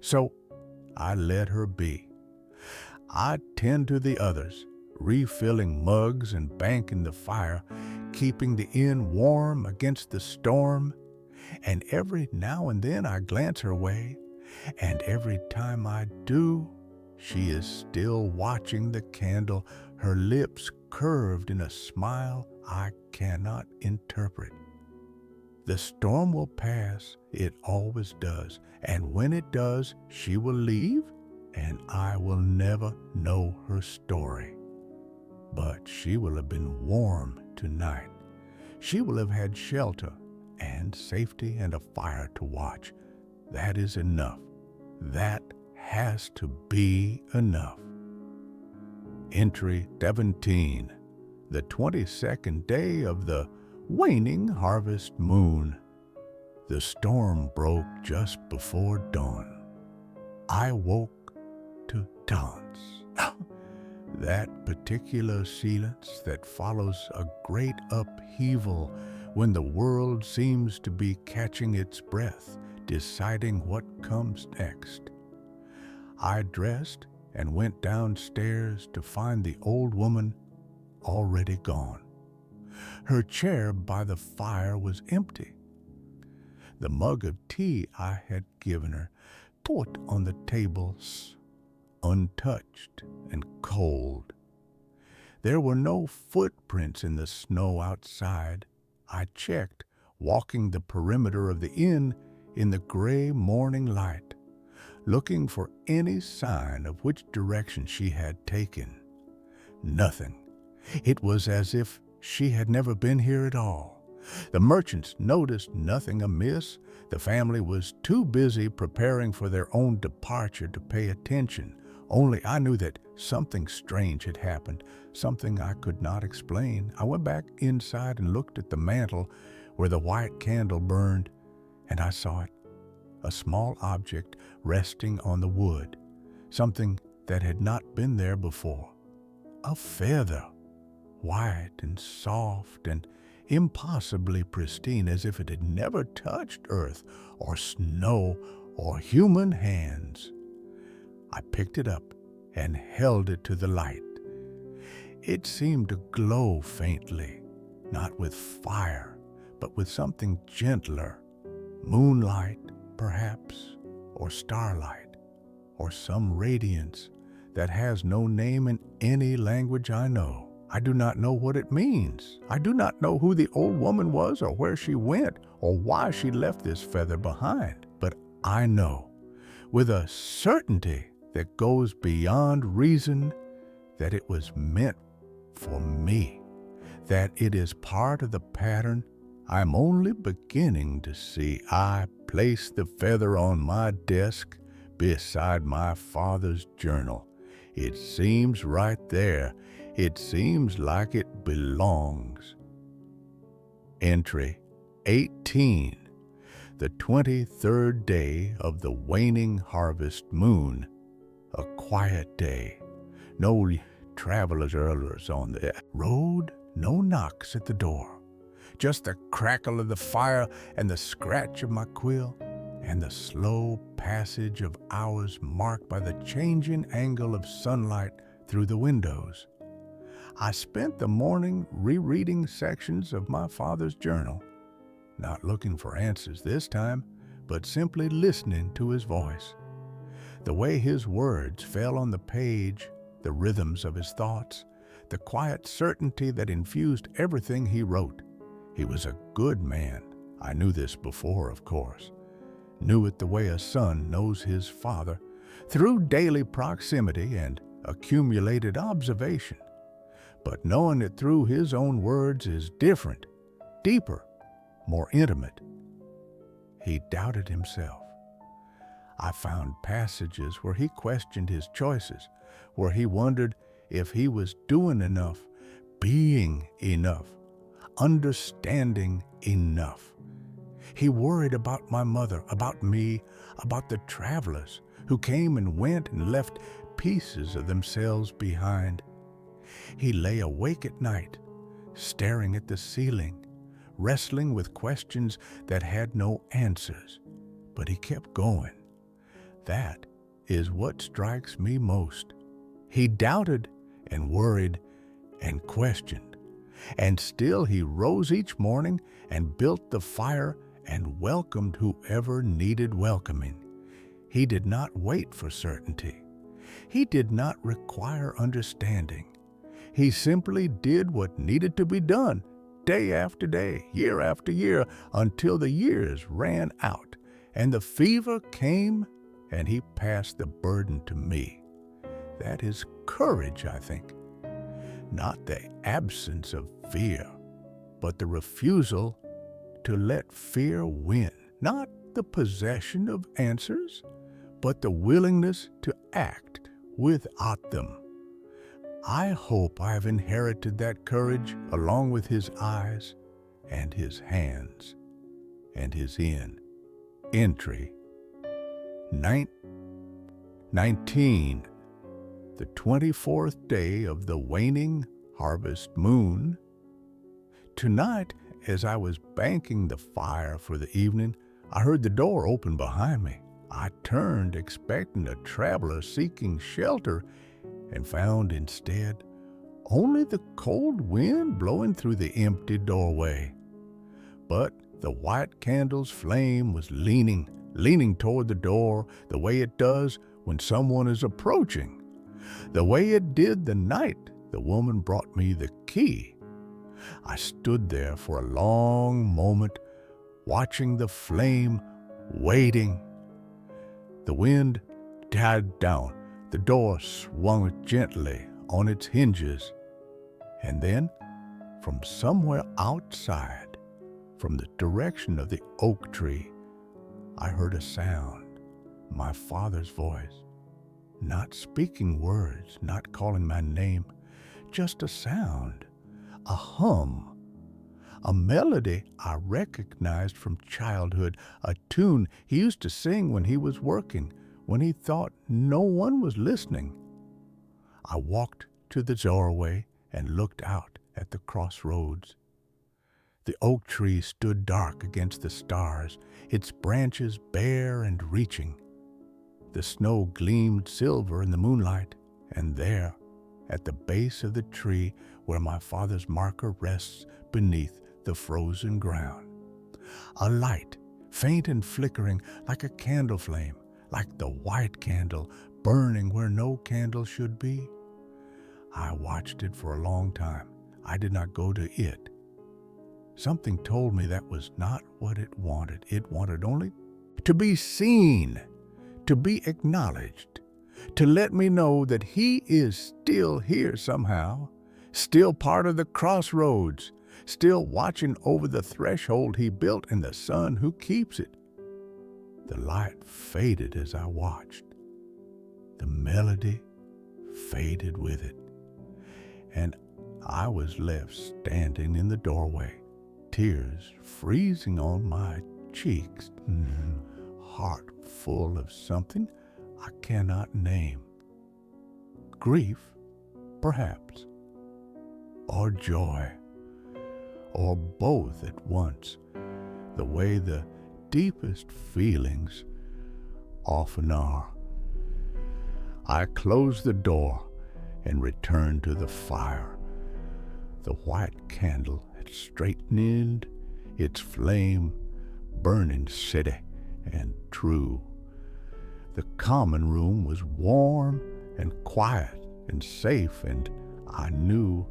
So I let her be. I tend to the others, refilling mugs and banking the fire, keeping the inn warm against the storm. And every now and then I glance her way, and every time I do, she is still watching the candle, her lips curved in a smile I cannot interpret. The storm will pass, it always does, and when it does, she will leave, and I will never know her story. But she will have been warm tonight. She will have had shelter and safety and a fire to watch. That is enough. That has to be enough. Entry 17, the 22nd day of the waning harvest moon. The storm broke just before dawn. I woke to dance. That particular silence that follows a great upheaval when the world seems to be catching its breath, deciding what comes next. I dressed and went downstairs to find the old woman already gone. Her chair by the fire was empty. The mug of tea I had given her, put on the table, untouched and cold. There were no footprints in the snow outside. I checked, walking the perimeter of the inn in the gray morning light, looking for any sign of which direction she had taken. Nothing. It was as if she had never been here at all. The merchants noticed nothing amiss. The family was too busy preparing for their own departure to pay attention. Only I knew that something strange had happened, something I could not explain. I went back inside and looked at the mantel where the white candle burned, and I saw it, a small object resting on the wood, something that had not been there before. A feather, white and soft and impossibly pristine, as if it had never touched earth or snow or human hands. I picked it up and held it to the light. It seemed to glow faintly, not with fire, but with something gentler, moonlight, perhaps, or starlight, or some radiance that has no name in any language I know. I do not know what it means. I do not know who the old woman was or where she went or why she left this feather behind. But I know, with a certainty that goes beyond reason, that it was meant for me, that it is part of the pattern I'm only beginning to see. I placed the feather on my desk beside my father's journal. It seems right there. It seems like it belongs. Entry 18. The 23rd day of the waning harvest moon. A quiet day. No travelers or others on the road. No knocks at the door. Just the crackle of the fire and the scratch of my quill, and the slow passage of hours marked by the changing angle of sunlight through the windows. I spent the morning rereading sections of my father's journal, not looking for answers this time, but simply listening to his voice. The way his words fell on the page, the rhythms of his thoughts, the quiet certainty that infused everything he wrote. He was a good man. I knew this before, of course. Knew it the way a son knows his father, through daily proximity and accumulated observation. But knowing it through his own words is different, deeper, more intimate. He doubted himself. I found passages where he questioned his choices, where he wondered if he was doing enough, being enough, understanding enough. He worried about my mother, about me, about the travelers who came and went and left pieces of themselves behind. He lay awake at night, staring at the ceiling, wrestling with questions that had no answers. But he kept going. That is what strikes me most. He doubted and worried and questioned, and still he rose each morning and built the fire and welcomed whoever needed welcoming. He did not wait for certainty. He did not require understanding. He simply did what needed to be done, day after day, year after year, until the years ran out and the fever came and he passed the burden to me. That is courage, I think. Not the absence of fear, but the refusal to let fear win. Not the possession of answers, but the willingness to act without them. I hope I have inherited that courage along with his eyes and his hands and his entry 19. The 24th day of the waning harvest moon. Tonight, as I was banking the fire for the evening, I heard the door open behind me. I turned, expecting a traveler seeking shelter, and found instead only the cold wind blowing through the empty doorway. But the white candle's flame was leaning toward the door the way it does when someone is approaching, the way it did the night the woman brought me the key. I stood there for a long moment, watching the flame, waiting. The wind died down. The door swung gently on its hinges. And then, from somewhere outside, from the direction of the oak tree, I heard a sound, my father's voice, not speaking words, not calling my name, just a sound, a hum, a melody I recognized from childhood, a tune he used to sing when he was working, when he thought no one was listening. I walked to the doorway and looked out at the crossroads. The oak tree stood dark against the stars, its branches bare and reaching. The snow gleamed silver in the moonlight, and there, at the base of the tree where my father's marker rests beneath the frozen ground, a light, faint and flickering like a candle flame, like the white candle burning where no candle should be. I watched it for a long time. I did not go to it. Something told me that was not what it wanted. It wanted only to be seen, to be acknowledged, to let me know that he is still here somehow, still part of the crossroads, still watching over the threshold he built and the son who keeps it. The light faded as I watched. The melody faded with it, and I was left standing in the doorway, tears freezing on my cheeks, heart full of something I cannot name. Grief, perhaps, or joy, or both at once, the way the deepest feelings often are. I closed the door and returned to the fire. The white candle had straightened its flame, burning steady and true. The common room was warm and quiet and safe, and I knew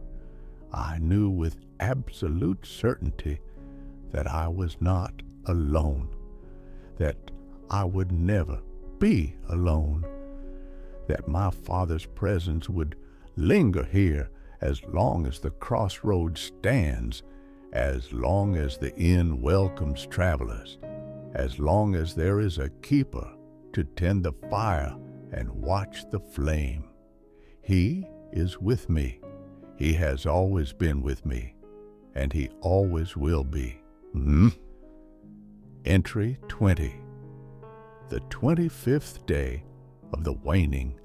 with absolute certainty that I was not alone, that I would never be alone, that my Father's presence would linger here as long as the crossroads stands, as long as the inn welcomes travelers, as long as there is a keeper to tend the fire and watch the flame. He is with me. He has always been with me, and he always will be. Entry 20. The 25th day of the waning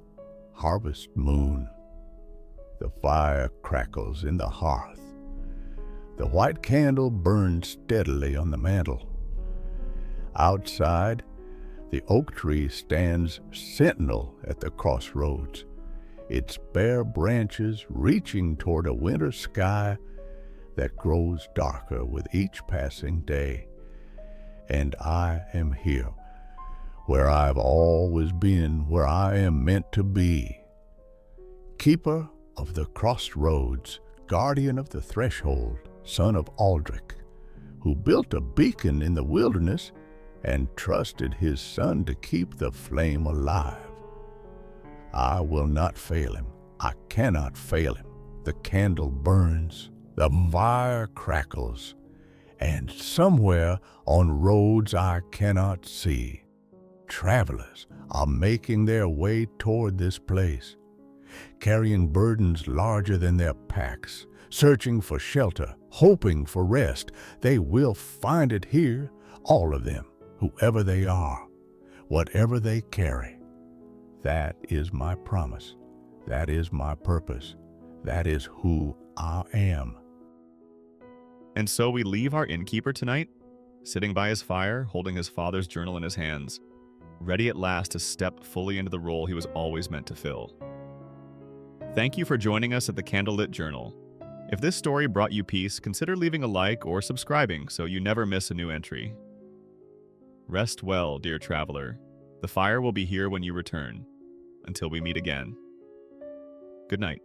harvest moon. The fire crackles in the hearth. The white candle burns steadily on the mantel. Outside, the oak tree stands sentinel at the crossroads, its bare branches reaching toward a winter sky that grows darker with each passing day. And I am here, where I've always been, where I am meant to be. Keeper of the crossroads, guardian of the threshold, son of Aldrich, who built a beacon in the wilderness and trusted his son to keep the flame alive. I will not fail him. I cannot fail him. The candle burns, the fire crackles, and somewhere on roads I cannot see, travelers are making their way toward this place, carrying burdens larger than their packs, searching for shelter, hoping for rest. They will find it here, all of them, whoever they are, whatever they carry. That is my promise. That is my purpose. That is who I am. And so we leave our innkeeper tonight, sitting by his fire, holding his father's journal in his hands, ready at last to step fully into the role he was always meant to fill. Thank you for joining us at the Candlelit Journal. If this story brought you peace, consider leaving a like or subscribing so you never miss a new entry. Rest well, dear traveler. The fire will be here when you return. Until we meet again. Good night.